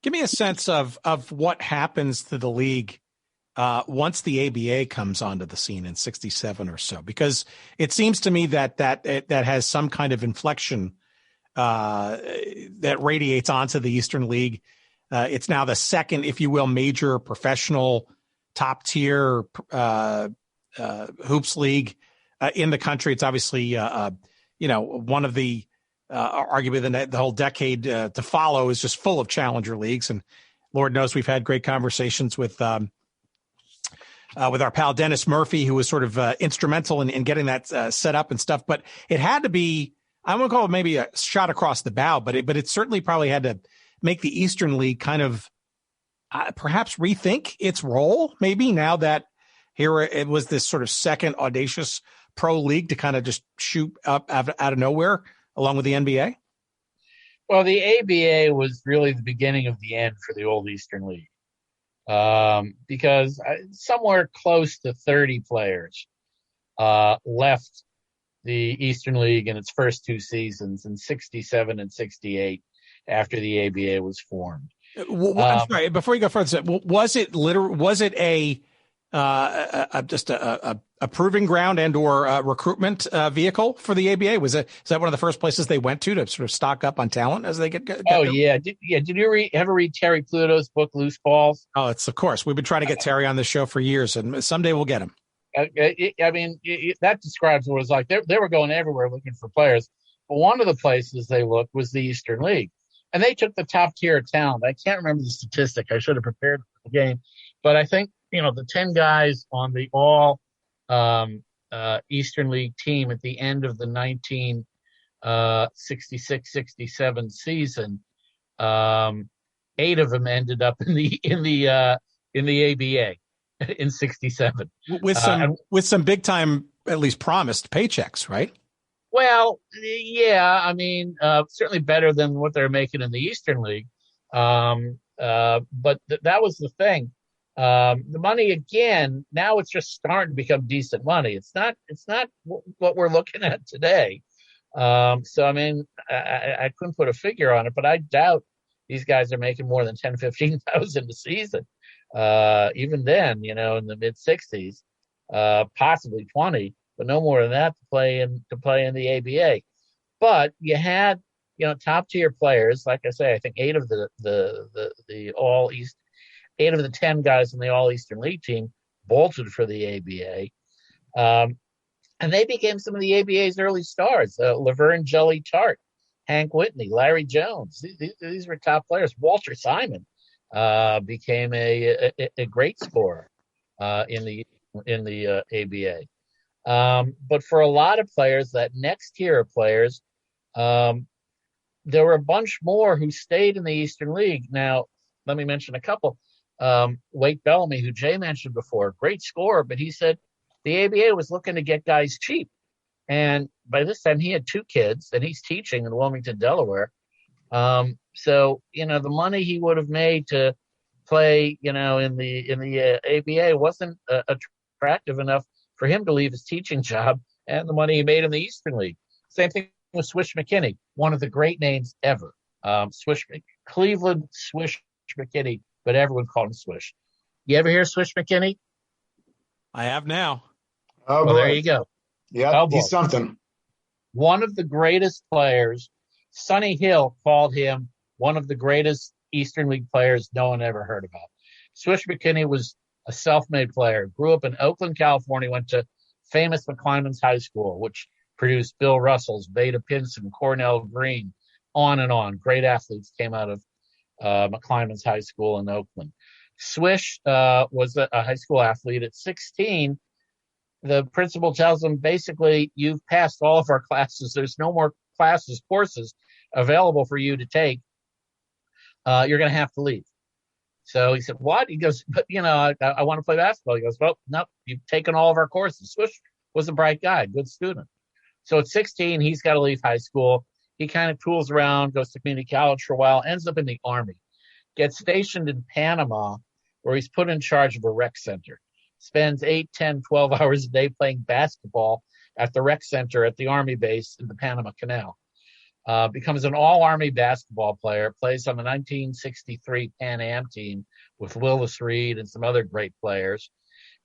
Give me a sense of what happens to the league once the ABA comes onto the scene in '67 or so, because it seems to me that has some kind of inflection that radiates onto the Eastern League. It's now the second, if you will, major professional top tier hoops league in the country. It's obviously, one of the arguably the whole decade to follow is just full of challenger leagues. And Lord knows we've had great conversations with our pal Dennis Murphy, who was sort of instrumental in getting that set up and stuff. But it had to be, I won't call it maybe a shot across the bow, but it certainly probably had to make the Eastern League kind of perhaps rethink its role, maybe, now that here it was this sort of second audacious pro league to kind of just shoot up out of nowhere along with the NBA? Well, the ABA was really the beginning of the end for the old Eastern League. because somewhere close to 30 players left the Eastern League in its first two seasons in 67 and 68 after the ABA was formed. I'm sorry, before you go further, was it just a proving ground and or recruitment vehicle for the ABA? Is that one of the first places they went to sort of stock up on talent as they get oh going? Yeah. Did you ever read Terry Pluto's book, Loose Balls? Oh, it's of course. We've been trying to get Terry on the show for years, and someday we'll get him. That describes what it was like. They were going everywhere looking for players. But one of the places they looked was the Eastern League. And they took the top tier of talent. I can't remember the statistic. I should have prepared for the game. But I think, the 10 guys on the all Eastern League team at the end of the 1966-67 season, 8 of them ended up in the ABA in 67 with some big time, at least promised paychecks, right? Well, yeah, certainly better than what they're making in the Eastern League. But that was the thing. The money, again, now it's just starting to become decent money. It's not what we're looking at today. I couldn't put a figure on it, but I doubt these guys are making more than 10, 15,000 a season. Even then, in the mid 60s, possibly 20, but no more than that to play in the ABA. But you had, top tier players. Like I say, I think 8 of the all East, 8 of the 10 guys in the All Eastern League team bolted for the ABA. And they became some of the ABA's early stars. Laverne Jelly Tart, Hank Whitney, Larry Jones. These were top players. Walter Simon became a great scorer in the ABA. But for a lot of players, that next tier of players, there were a bunch more who stayed in the Eastern League. Now, let me mention a couple. Wade Bellamy, who Jay mentioned before, great scorer, but he said the ABA was looking to get guys cheap. And by this time, he had 2 kids, and he's teaching in Wilmington, Delaware. So, the money he would have made to play, in the ABA wasn't attractive enough for him to leave his teaching job and the money he made in the Eastern League. Same thing with Swish McKinney, one of the great names ever. Cleveland Swish McKinney, but everyone called him Swish. You ever hear Swish McKinney? I have now. Oh, well, there you go. Yeah, he's something. One of the greatest players. Sonny Hill called him one of the greatest Eastern League players no one ever heard about. Swish McKinney was a self-made player, grew up in Oakland, California, went to famous McClymonds High School, which produced Bill Russells, Beta Pinson, Cornell Green, on and on. Great athletes came out of McClymonds High School in Oakland. Swish was a high school athlete. At 16, the principal tells him, basically, you've passed all of our classes. There's no more courses available for you to take. You're going to have to leave. So he said, what? He goes, but, I want to play basketball. He goes, well, no, you've taken all of our courses. Swish was a bright guy, good student. So at 16, he's got to leave high school. He kind of tools around, goes to community college for a while, ends up in the Army, gets stationed in Panama, where he's put in charge of a rec center, spends 8, 10, 12 hours a day playing basketball at the rec center at the Army base in the Panama Canal. Becomes an all-Army basketball player, plays on the 1963 Pan Am team with Willis Reed and some other great players.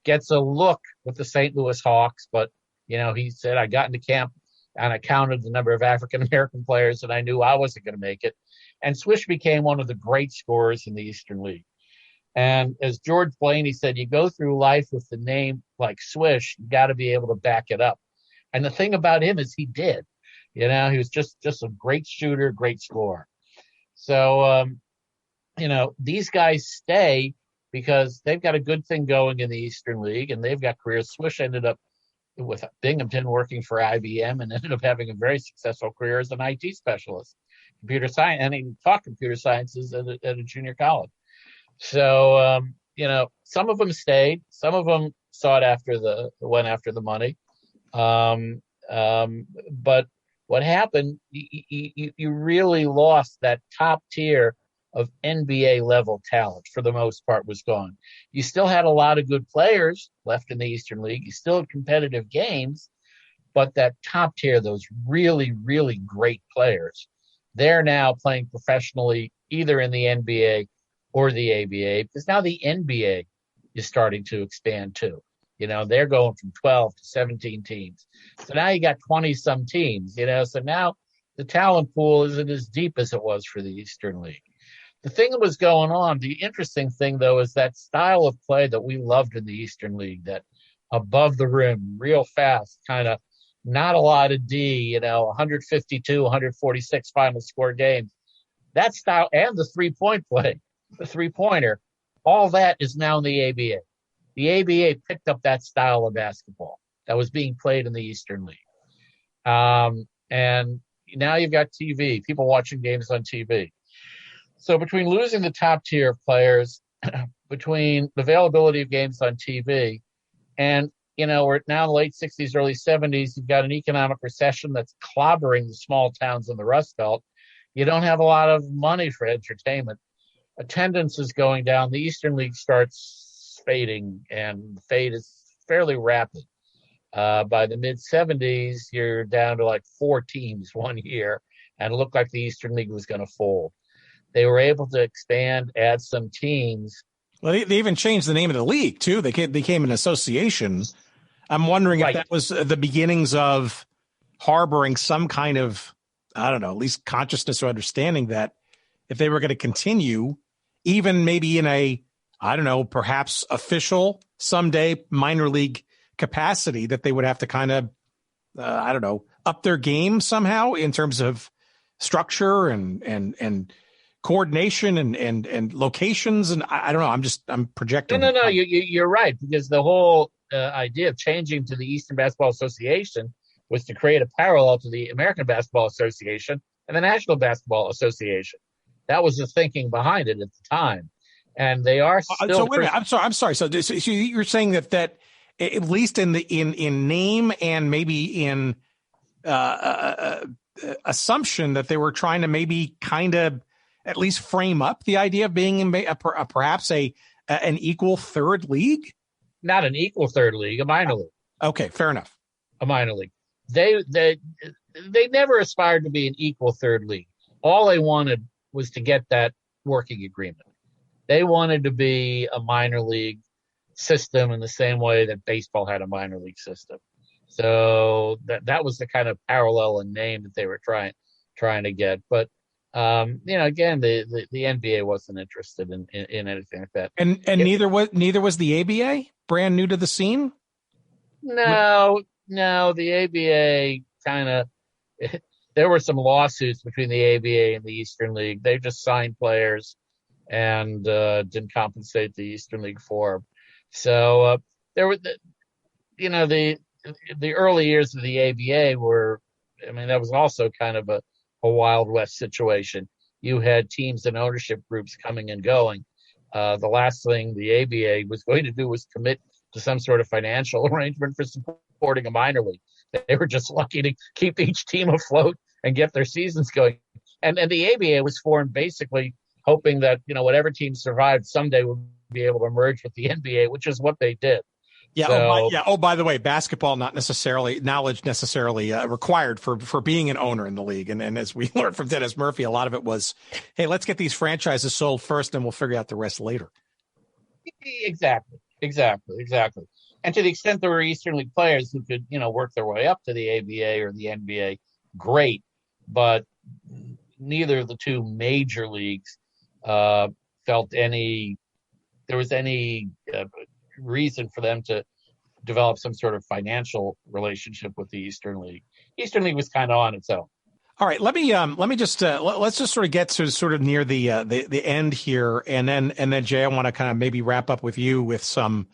Gets a look with the St. Louis Hawks, but, he said, I got into camp and I counted the number of African-American players and I knew I wasn't going to make it. And Swish became one of the great scorers in the Eastern League. And as George Blaney said, you go through life with the name like Swish, you got to be able to back it up. And the thing about him is he did. He was just a great shooter, great scorer. So, these guys stay because they've got a good thing going in the Eastern League and they've got careers. Swish ended up with Binghamton working for IBM and ended up having a very successful career as an IT specialist, computer science, and he taught computer sciences at a junior college. So, some of them stayed, some of them went after the money. But what happened, you really lost that top tier of NBA level talent for the most part was gone. You still had a lot of good players left in the Eastern League. You still had competitive games, but that top tier, those really, really great players, they're now playing professionally either in the NBA or the ABA, because now the NBA is starting to expand too. You know, they're going from 12 to 17 teams. So now you got 20-some teams, you know, so now the talent pool isn't as deep as it was for the Eastern League. The thing that was going on, the interesting thing, though, is that style of play that we loved in the Eastern League, that above the rim, real fast, kind of not a lot of D, you know, 152, 146 final score games. That style and the three-point play, the three-pointer, all that is now in the ABA. The ABA picked up that style of basketball that was being played in the Eastern League. And now you've got TV, people watching games on TV. So between losing the top tier of players, between the availability of games on TV, and, you know, we're now in the late 60s, early 70s, you've got an economic recession that's clobbering the small towns in the Rust Belt. You don't have a lot of money for entertainment. Attendance is going down. The Eastern League starts fading, and the fade is fairly rapid. By the mid-70s, you're down to like 4 teams one year, and it looked like the Eastern League was going to fold. They were able to expand, add some teams. Well, they even changed the name of the league, too. They became an association. I'm wondering if that was the beginnings of harboring some kind of, I don't know, at least consciousness or understanding that if they were going to continue, even maybe in a, I don't know, perhaps official someday minor league capacity, that they would have to kind of, I don't know, up their game somehow in terms of structure and coordination and locations. And I don't know, I'm projecting. No, you're right, because the whole idea of changing to the Eastern Basketball Association was to create a parallel to the American Basketball Association and the National Basketball Association. That was the thinking behind it at the time. And they are still. So wait a minute, I'm sorry. So you're saying that at least in name and maybe in assumption that they were trying to maybe kind of at least frame up the idea of being in perhaps an equal third league? Not an equal third league, a minor league. Okay, fair enough. A minor league. They never aspired to be an equal third league. All they wanted was to get that working agreement. They wanted to be a minor league system in the same way that baseball had a minor league system. So that was the kind of parallel in name that they were trying to get. But you know, again, the NBA wasn't interested in anything like that. And neither was the ABA, brand new to the scene. No, the ABA kind of. There were some lawsuits between the ABA and the Eastern League. They just signed players and didn't compensate the Eastern League for them. So there were, the early years of the ABA were, I mean, that was also kind of a Wild West situation. You had teams and ownership groups coming and going. The last thing the ABA was going to do was commit to some sort of financial arrangement for supporting a minor league. They were just lucky to keep each team afloat and get their seasons going. And the ABA was formed basically hoping that, whatever team survived someday would be able to merge with the NBA, which is what they did. Yeah. So, Oh, by the way, basketball knowledge necessarily required for being an owner in the league. And as we learned from Dennis Murphy, a lot of it was, hey, let's get these franchises sold first, and we'll figure out the rest later. Exactly. And to the extent there were Eastern League players who could, work their way up to the ABA or the NBA, great. But neither of the two major leagues felt there was any reason for them to develop some sort of financial relationship with the Eastern League. Eastern League was kind of on its own. All right, let me just let's just sort of get to sort of near the end here, and then Jay, I want to kind of maybe wrap up with you with some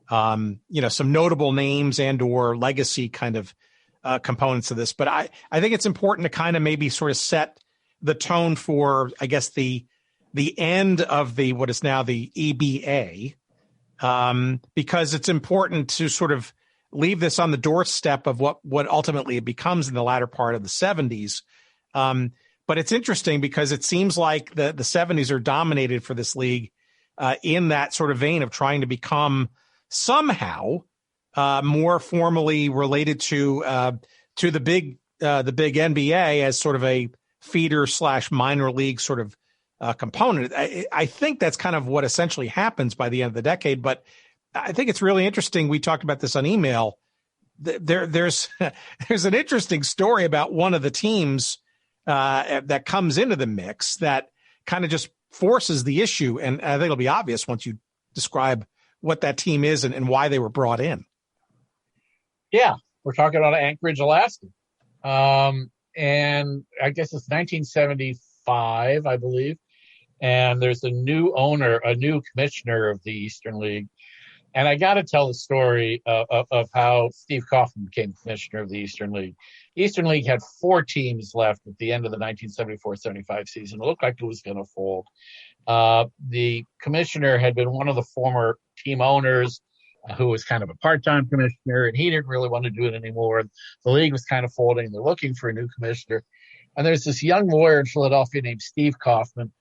some notable names and or legacy kind of components of this. But I think it's important to kind of maybe sort of set the tone for, I guess, the end of what is now the EBA. Because it's important to sort of leave this on the doorstep of what ultimately it becomes in the latter part of the 70s. But it's interesting because it seems like the 70s are dominated for this league in that sort of vein of trying to become somehow more formally related to the big NBA as sort of a feeder / minor league sort of component. I think that's kind of what essentially happens by the end of the decade. But I think it's really interesting. We talked about this on email. There's an interesting story about one of the teams that comes into the mix that kind of just forces the issue. And I think it'll be obvious once you describe what that team is and why they were brought in. Yeah, we're talking about Anchorage, Alaska. And I guess it's 1975, I believe. And there's a new owner, a new commissioner of the Eastern League. And I got to tell the story of how Steve Kaufman became commissioner of the Eastern League. The Eastern League had 4 teams left at the end of the 1974-75 season. It looked like it was going to fold. The commissioner had been one of the former team owners who was kind of a part-time commissioner, and he didn't really want to do it anymore. The league was kind of folding. They're looking for a new commissioner. And there's this young lawyer in Philadelphia named Steve Kaufman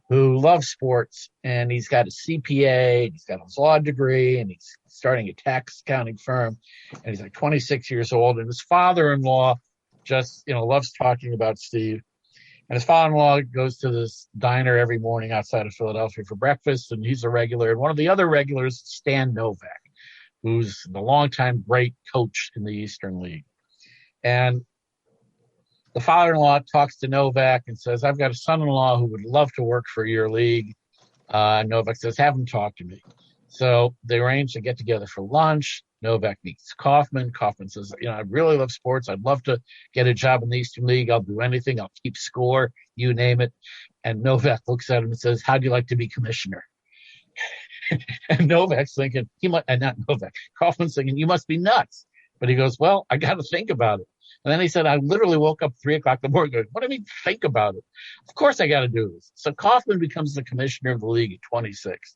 who loves sports, and he's got a CPA, he's got his law degree, and he's starting a tax accounting firm, and he's like 26 years old. And his father-in-law just, loves talking about Steve. And his father-in-law goes to this diner every morning outside of Philadelphia for breakfast, and he's a regular. And one of the other regulars, Stan Novak, who's the longtime great coach in the Eastern League. And the father-in-law talks to Novak and says, I've got a son-in-law who would love to work for your league. Novak says, have him talk to me. So they arrange to get together for lunch. Novak meets Kaufman. Kaufman says, I really love sports. I'd love to get a job in the Eastern League. I'll do anything. I'll keep score. You name it. And Novak looks at him and says, how'd you like to be commissioner? And Novak's thinking, Kaufman's thinking, you must be nuts. But he goes, well, I got to think about it. And then he said, I literally woke up 3 o'clock in the morning going, what do you mean think about it? Of course I got to do this. So Kaufman becomes the commissioner of the league at 26.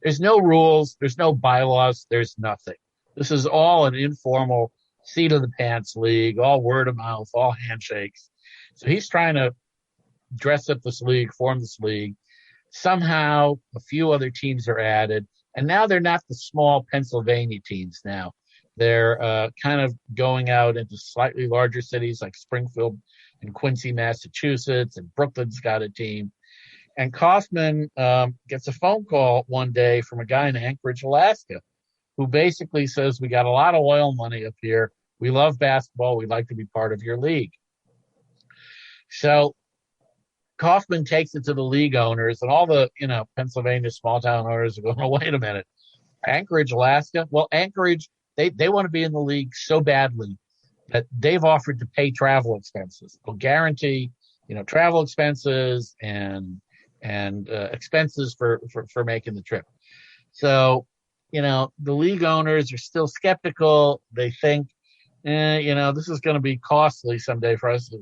There's no rules. There's no bylaws. There's nothing. This is all an informal seat of the pants league, all word of mouth, all handshakes. So he's trying to dress up this league, form this league. Somehow a few other teams are added. And now they're not the small Pennsylvania teams now. They're kind of going out into slightly larger cities like Springfield and Quincy, Massachusetts, and Brooklyn's got a team. And Kaufman gets a phone call one day from a guy in Anchorage, Alaska, who basically says, we got a lot of oil money up here. We love basketball. We'd like to be part of your league. So Kaufman takes it to the league owners, and all the, Pennsylvania small town owners are going, oh, wait a minute. Anchorage, Alaska? Well, Anchorage, they want to be in the league so badly that they've offered to pay travel expenses. They'll guarantee, travel expenses and expenses for making the trip. So, the league owners are still skeptical. They think, this is going to be costly someday for us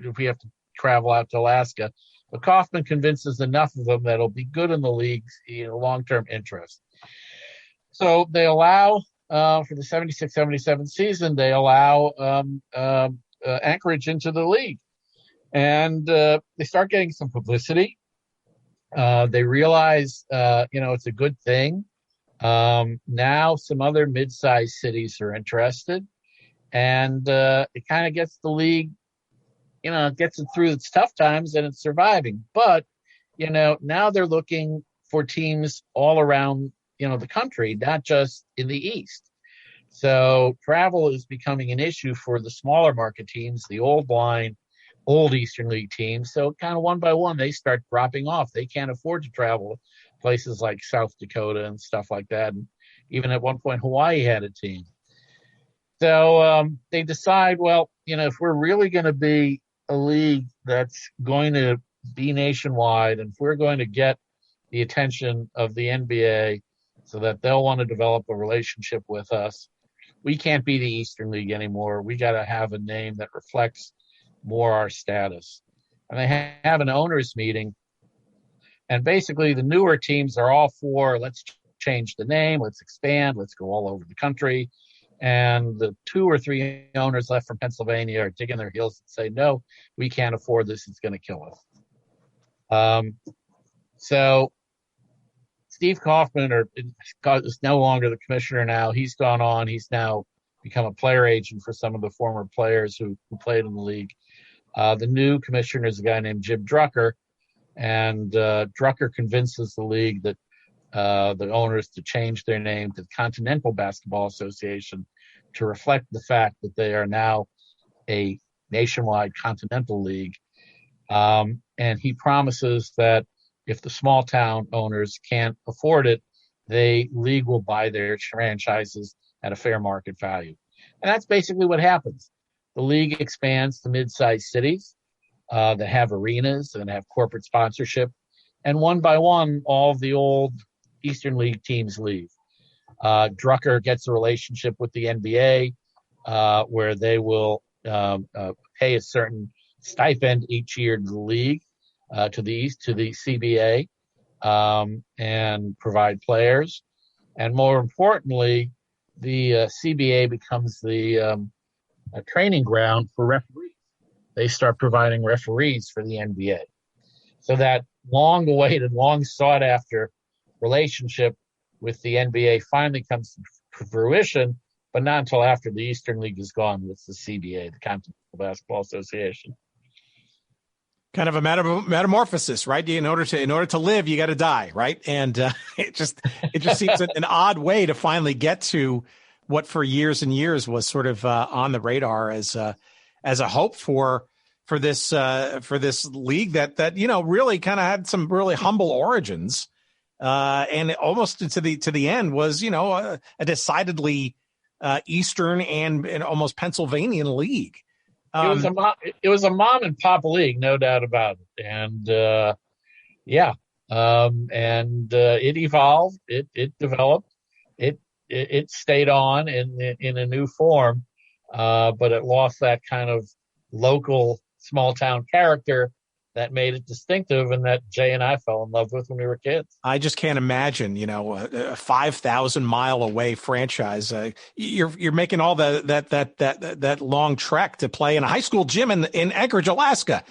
if we have to travel out to Alaska. But Kaufman convinces enough of them that it'll be good in the league's long-term interest. So they allow, for the 76-77 season, they allow Anchorage into the league. And they start getting some publicity. They realize, it's a good thing. Now some other mid-sized cities are interested. And it kind of gets the league, gets it through its tough times, and it's surviving. But, now they're looking for teams all around, the country, not just in the East. So travel is becoming an issue for the smaller market teams, the old Eastern League teams. So kind of one by one, they start dropping off. They can't afford to travel places like South Dakota and stuff like that. And even at one point, Hawaii had a team. So they decide, well, if we're really going to be a league that's going to be nationwide, and if we're going to get the attention of the NBA so that they'll want to develop a relationship with us, we can't be the Eastern League anymore. We got to have a name that reflects more our status. And they have an owners meeting, and basically the newer teams are all for, let's change the name, let's expand, let's go all over the country. And the 2 or 3 owners left from Pennsylvania are digging their heels and say, no, we can't afford this. It's going to kill us. So Steve Kaufman is no longer the commissioner now. He's gone on. He's now become a player agent for some of the former players who played in the league. The new commissioner is a guy named Jim Drucker, and Drucker convinces the league that the owners to change their name to the Continental Basketball Association to reflect the fact that they are now a nationwide continental league. And he promises that if the small town owners can't afford it, the league will buy their franchises at a fair market value. And that's basically what happens. The league expands to mid-sized cities that have arenas and have corporate sponsorship. And one by one, all of the old Eastern League teams leave. Drucker gets a relationship with the NBA where they will pay a certain stipend each year to the league, to the CBA, and provide players. And more importantly, the CBA becomes the a training ground for referees. They start providing referees for the NBA. So that long-awaited, long-sought-after relationship with the NBA finally comes to fruition, but not until after the Eastern League is gone with the CBA, the Continental Basketball Association. Kind of a metamorphosis, right? In order to live, you got to die, right? And it just seems an odd way to finally get to what for years and years was sort of on the radar as a hope for this league that really kind of had some really humble origins, and almost to the end was a decidedly Eastern and almost Pennsylvanian league. It was a mom and pop league, no doubt about it. And it evolved, it developed, it stayed on in a new form, but it lost that kind of local small town character that made it distinctive and that Jay and I fell in love with when we were kids. I just can't imagine, a 5,000 mile away franchise. You're making all that long trek to play in a high school gym in Anchorage, Alaska,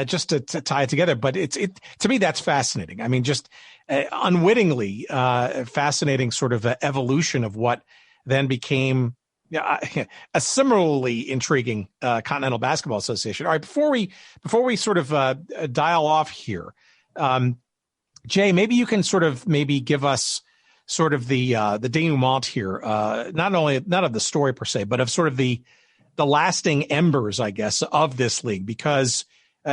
just to tie it together. But to me, that's fascinating. I mean, just unwittingly fascinating sort of evolution of what then became a similarly intriguing Continental Basketball Association. All right, before we sort of dial off here, Jay, maybe you can sort of give us sort of the denouement here, not of the story per se, but of sort of the lasting embers, I guess, of this league, because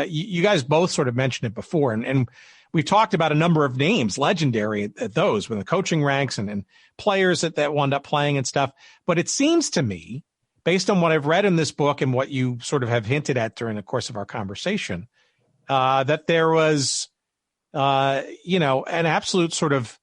you guys both sort of mentioned it before, and we've talked about a number of names, legendary at those, with the coaching ranks and players that wound up playing and stuff. But it seems to me, based on what I've read in this book and what you sort of have hinted at during the course of our conversation, that there was, an absolute sort of,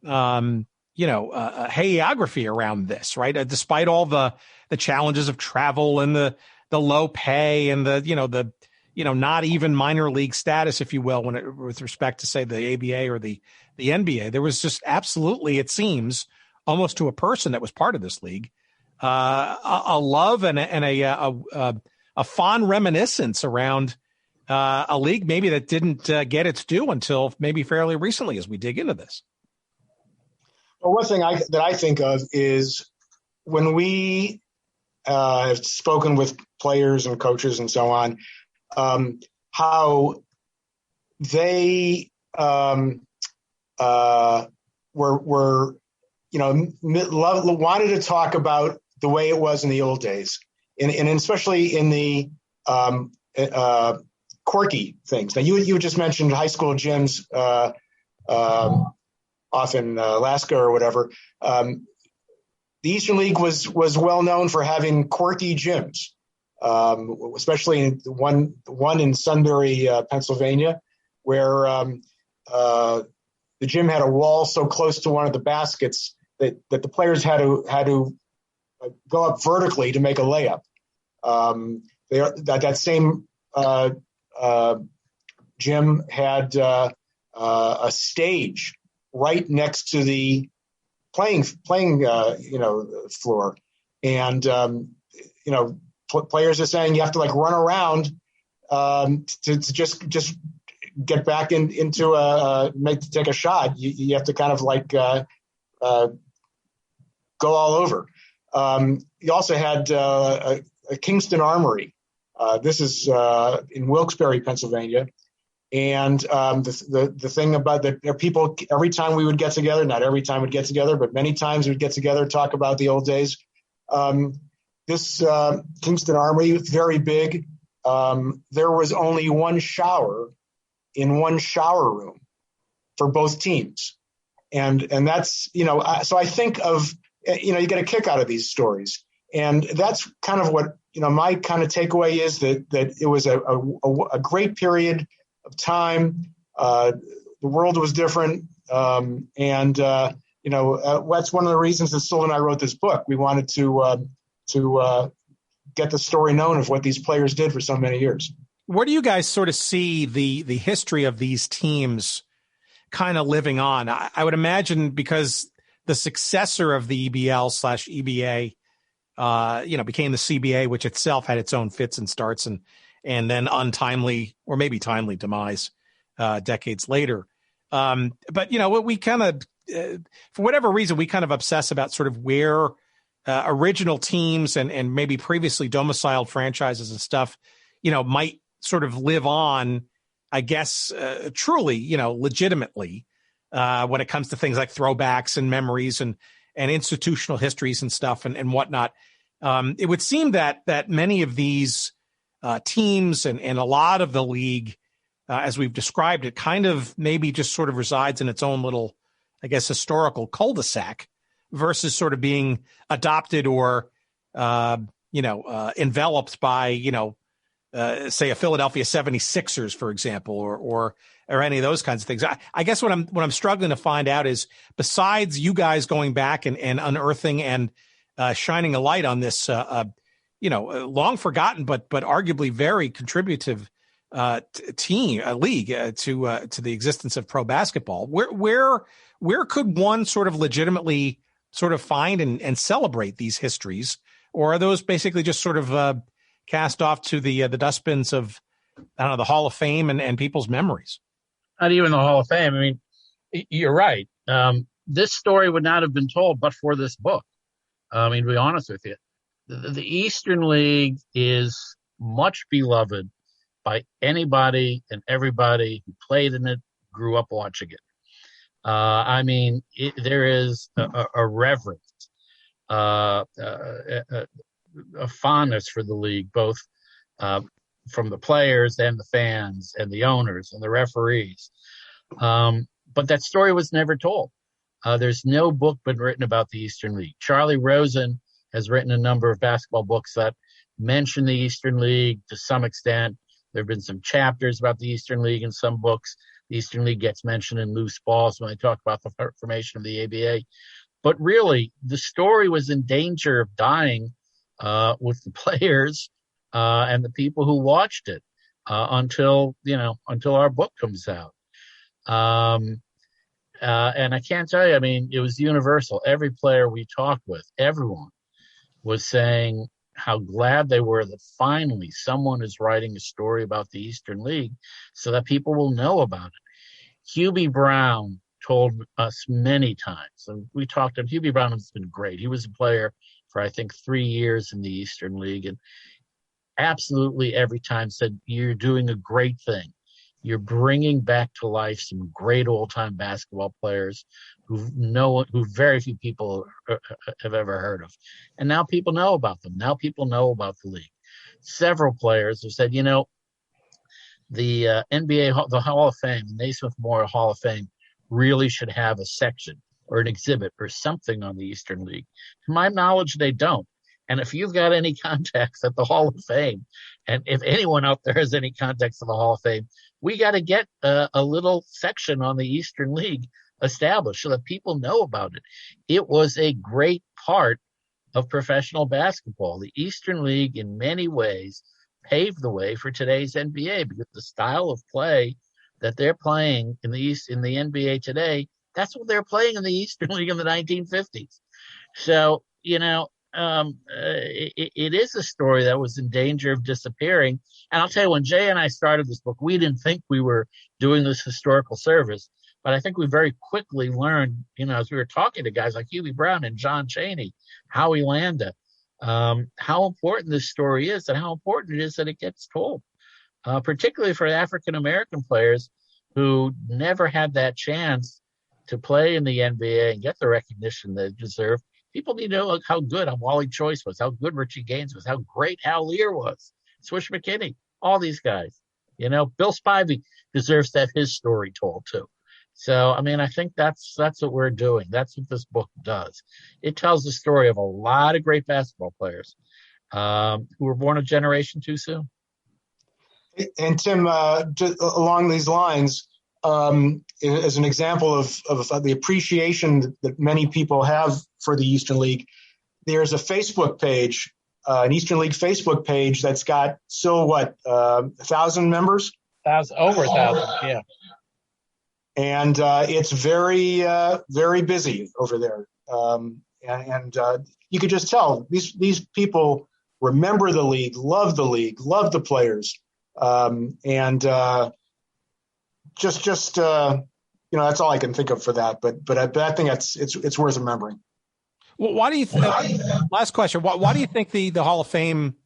hagiography around this, right? Despite all the challenges of travel and the low pay and the not even minor league status, if you will, with respect to, say, the ABA or the NBA, there was just absolutely, it seems, almost to a person that was part of this league, a love and a fond reminiscence around a league maybe that didn't get its due until maybe fairly recently as we dig into this. Well, one thing that I think of is when we have spoken with players and coaches and so on, how they were wanted to talk about the way it was in the old days, and especially in the quirky things. Now, you just mentioned high school gyms off in Alaska or whatever. The Eastern League was well known for having quirky gyms. Especially one in Sunbury, Pennsylvania, where the gym had a wall so close to one of the baskets that the players had to go up vertically to make a layup. That same gym had a stage right next to the playing floor. And, players are saying you have to like run around to just get back into take a shot. You have to kind of like go all over. You also had a Kingston Armory. This is in Wilkes-Barre, Pennsylvania. And the thing about the people, every time we would get together, not every time we'd get together, but many times we'd get together, talk about the old days. This Kingston Armory, very big. There was only one shower in one shower room for both teams. And that's, so I think of, you get a kick out of these stories. And that's kind of what, my kind of takeaway is that it was a great period of time. The world was different. That's one of the reasons that Syl and I wrote this book. We wanted to get the story known of what these players did for so many years. Where do you guys sort of see the history of these teams kind of living on? I would imagine because the successor of the EBL/EBA, became the CBA, which itself had its own fits and starts and then untimely or maybe timely demise decades later. But we kind of, for whatever reason, we kind of obsess about sort of where original teams and maybe previously domiciled franchises and stuff, might sort of live on, I guess, truly, legitimately, when it comes to things like throwbacks and memories and institutional histories and stuff and whatnot. It would seem that many of these teams and a lot of the league, as we've described it, kind of maybe just sort of resides in its own little, I guess, historical cul-de-sac versus sort of being adopted or, enveloped by, say a Philadelphia 76ers, for example, or any of those kinds of things. I guess what I'm struggling to find out is, besides you guys going back and unearthing and shining a light on this, long forgotten, but arguably very contributive league to the existence of pro basketball. Where could one sort of legitimately sort of find and celebrate these histories, or are those basically just sort of cast off to the dustbins of, I don't know, the Hall of Fame and people's memories? Not even the Hall of Fame. I mean, you're right. This story would not have been told but for this book. I mean, to be honest with you, the Eastern League is much beloved by anybody and everybody who played in it, grew up watching it. There is a reverence, a fondness for the league, both from the players and the fans and the owners and the referees. But that story was never told. There's no book been written about the Eastern League. Charlie Rosen has written a number of basketball books that mention the Eastern League to some extent. There have been some chapters about the Eastern League in some books. The Eastern League gets mentioned in Loose Balls when they talk about the formation of the ABA. But really, the story was in danger of dying with the players and the people who watched it until our book comes out. And I can't tell you, I mean, it was universal. Every player we talked with, everyone was saying how glad they were that finally someone is writing a story about the Eastern League so that people will know about it. Hubie Brown told us many times, and we talked to him. Hubie Brown has been great. He was a player for, I think, 3 years in the Eastern League, and absolutely every time said, you're doing a great thing. You're bringing back to life some great old-time basketball players who very few people have ever heard of. And now people know about them. Now people know about the league. Several players have said, the NBA, the Hall of Fame, the Naismith Memorial Hall of Fame, really should have a section or an exhibit or something on the Eastern League. To my knowledge, they don't. And if you've got any contacts at the Hall of Fame, and if anyone out there has any contacts at the Hall of Fame, we got to get a little section on the Eastern League established so that people know about it. It was a great part of professional basketball. The Eastern League, in many ways, paved the way for today's NBA because the style of play that they're playing in the NBA today, that's what they're playing in the Eastern League in the 1950s. So, it is a story that was in danger of disappearing. And I'll tell you, when Jay and I started this book, we didn't think we were doing this historical service. But I think we very quickly learned, as we were talking to guys like Hubie Brown and John Chaney, Howie Landa, how important this story is and how important it is that it gets told, particularly for African-American players who never had that chance to play in the NBA and get the recognition they deserve. People need to know how good Wally Choice was, how good Richie Gaines was, how great Hal Lear was, Swish McKinney, all these guys. Bill Spivey deserves to have his story told too. So, I think that's what we're doing. That's what this book does. It tells the story of a lot of great basketball players who were born a generation too soon. And Tim, along these lines, as an example of the appreciation that many people have for the Eastern League, there's a Facebook page, an Eastern League Facebook page that's got 1,000 members? Over 1,000, yeah. And it's very, very busy over there. And you could just tell these people remember the league, love the players. Just that's all I can think of for that. But I think it's worth remembering. Well, why do you think? Last question. Why do you think the Hall of Fame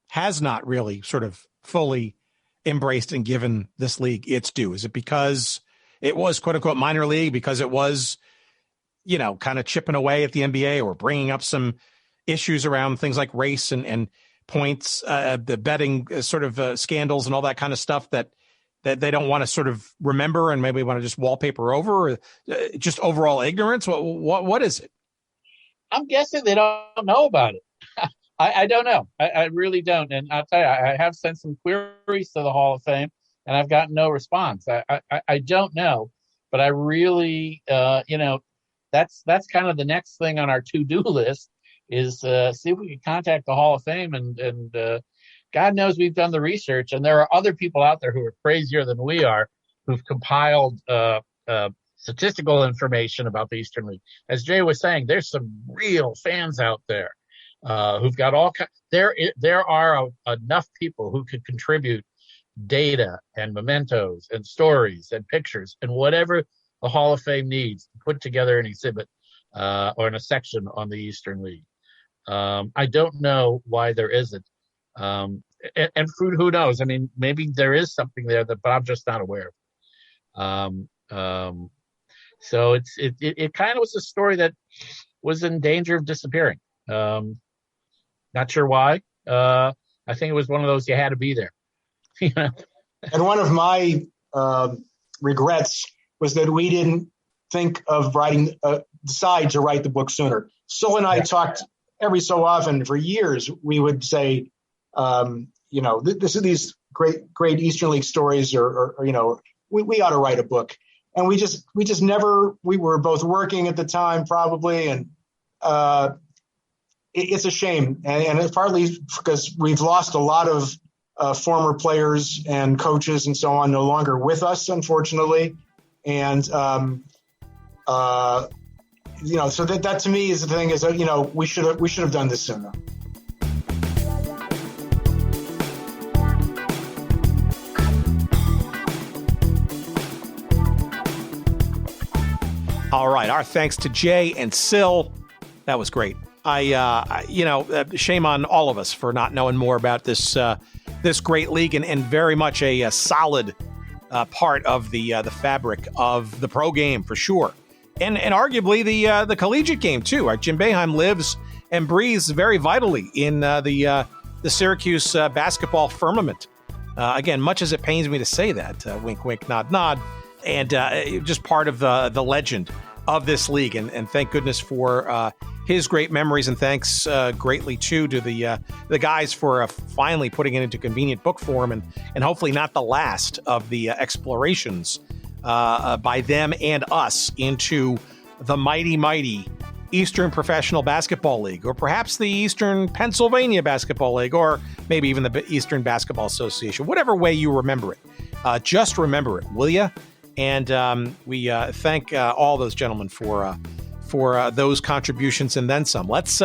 has not really sort of fully embraced and given this league its due? Is it because it was quote unquote minor league, because it was, kind of chipping away at the NBA or bringing up some issues around things like race and points, the betting sort of scandals and all that kind of stuff that they don't want to sort of remember and maybe want to just wallpaper over, or just overall ignorance? What is it? I'm guessing they don't know about it. I don't know. I really don't. And I'll tell you, I have sent some queries to the Hall of Fame, and I've gotten no response. I don't know, but I really, that's kind of the next thing on our to-do list is see if we can contact the Hall of Fame, and God knows we've done the research, and there are other people out there who are crazier than we are who've compiled statistical information about the Eastern League. As Jay was saying, there's some real fans out there who've got all kinds. There are enough people who could contribute data and mementos and stories and pictures and whatever the Hall of Fame needs to put together an exhibit or in a section on the Eastern League. I don't know why there isn't. And who knows? Maybe there is something there but I'm just not aware of. So it kind of was a story that was in danger of disappearing. Not sure why. I think it was one of those you had to be there. And one of my regrets was that we didn't think of decide to write the book sooner. Syl and I talked every so often for years. We would say, these great Eastern League stories, or we ought to write a book. And we just never. We were both working at the time, probably, and it's a shame. And it's partly because we've lost a lot of former players and coaches and so on, no longer with us, unfortunately. And so that to me is the thing, is that we should have done this sooner. All right. Our thanks to Jay and Syl. That was great. Shame on all of us for not knowing more about this great league and very much a solid part of the fabric of the pro game for sure, and arguably the collegiate game too. Right? Jim Boeheim lives and breathes very vitally in the Syracuse basketball firmament. Again, much as it pains me to say that, wink, wink, nod, nod, and just part of the legend of this league. And thank goodness for his great memories, and thanks greatly too to the guys for finally putting it into convenient book form, and hopefully not the last of the explorations by them and us into the mighty Eastern Professional Basketball League, or perhaps the Eastern Pennsylvania Basketball League, or maybe even the Eastern Basketball Association. Whatever way you remember it, just remember it, will you? And we thank all those gentlemen for for those contributions and then some. Let's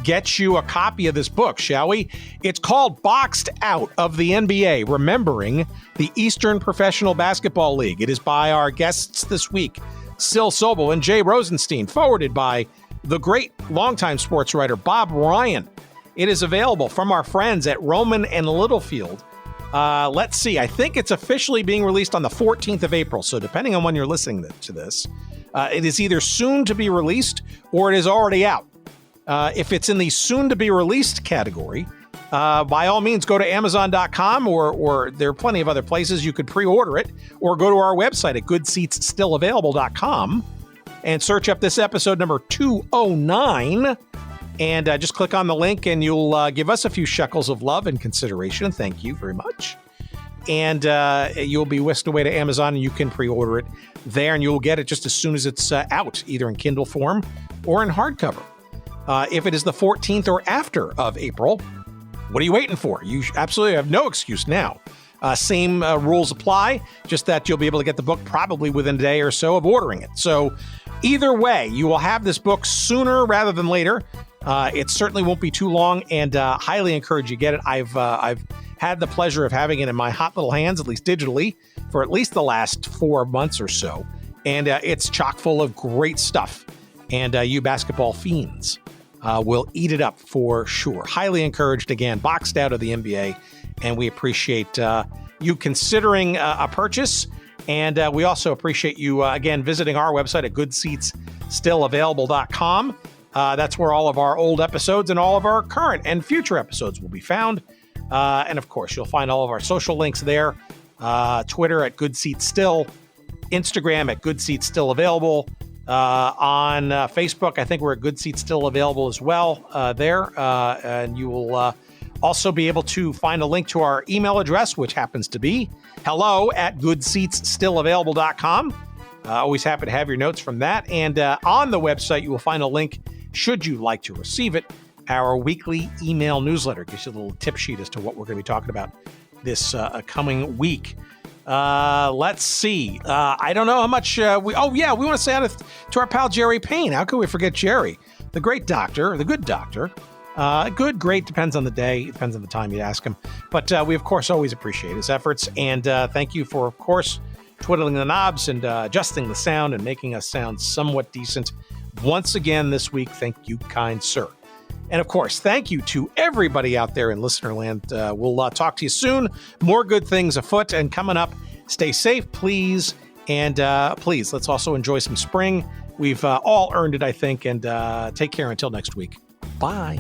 get you a copy of this book, shall we? It's called Boxed Out of the NBA, Remembering the Eastern Professional Basketball League. It is by our guests this week, Syl Sobel and Jay Rosenstein, forwarded by the great longtime sports writer Bob Ryan. It is available from our friends at Roman and Littlefield. Let's see. I think it's officially being released on the 14th of April. So depending on when you're listening to this, it is either soon to be released or it is already out. If it's in the soon to be released category, by all means, go to Amazon.com or there are plenty of other places you could pre-order it, or go to our website at goodseatsstillavailable.com and search up this episode number 209. And just click on the link and you'll give us a few shekels of love and consideration. Thank you very much. And you'll be whisked away to Amazon and you can pre-order it there and you'll get it just as soon as it's out, either in Kindle form or in hardcover. If it is the 14th or after of April, what are you waiting for? You absolutely have no excuse now. Same rules apply, just that you'll be able to get the book probably within a day or so of ordering it. So either way, you will have this book sooner rather than later. It certainly won't be too long, and highly encourage you get it. I've had the pleasure of having it in my hot little hands, at least digitally, for at least the last 4 months or so. And it's chock full of great stuff. And you basketball fiends will eat it up for sure. Highly encouraged, again, Boxed Out of the NBA. And we appreciate you considering a purchase. And we also appreciate you, again, visiting our website at goodseatsstillavailable.com. That's where all of our old episodes and all of our current and future episodes will be found. And of course, you'll find all of our social links there. Twitter at goodseatsstill, Instagram at goodseatsstillavailable, on Facebook. I think we're at goodseatsstillavailable as well there. And you will also be able to find a link to our email address, which happens to be hello@goodseatsstillavailable.com. Always happy to have your notes from that. And on the website, you will find a link, should you like to receive it, our weekly email newsletter. Gives you a little tip sheet as to what we're going to be talking about this coming week. Let's see. I don't know how much we want to say to our pal Jerry Payne. How could we forget Jerry? The great doctor, the good doctor. Good, great, depends on the day, depends on the time you ask him. But we, of course, always appreciate his efforts. And thank you for, of course, twiddling the knobs and adjusting the sound and making us sound somewhat decent. Once again this week, thank you, kind sir. And of course, thank you to everybody out there in listener land. We'll talk to you soon. More good things afoot and coming up. Stay safe, please. And please, let's also enjoy some spring. We've all earned it, I think. And take care until next week. Bye.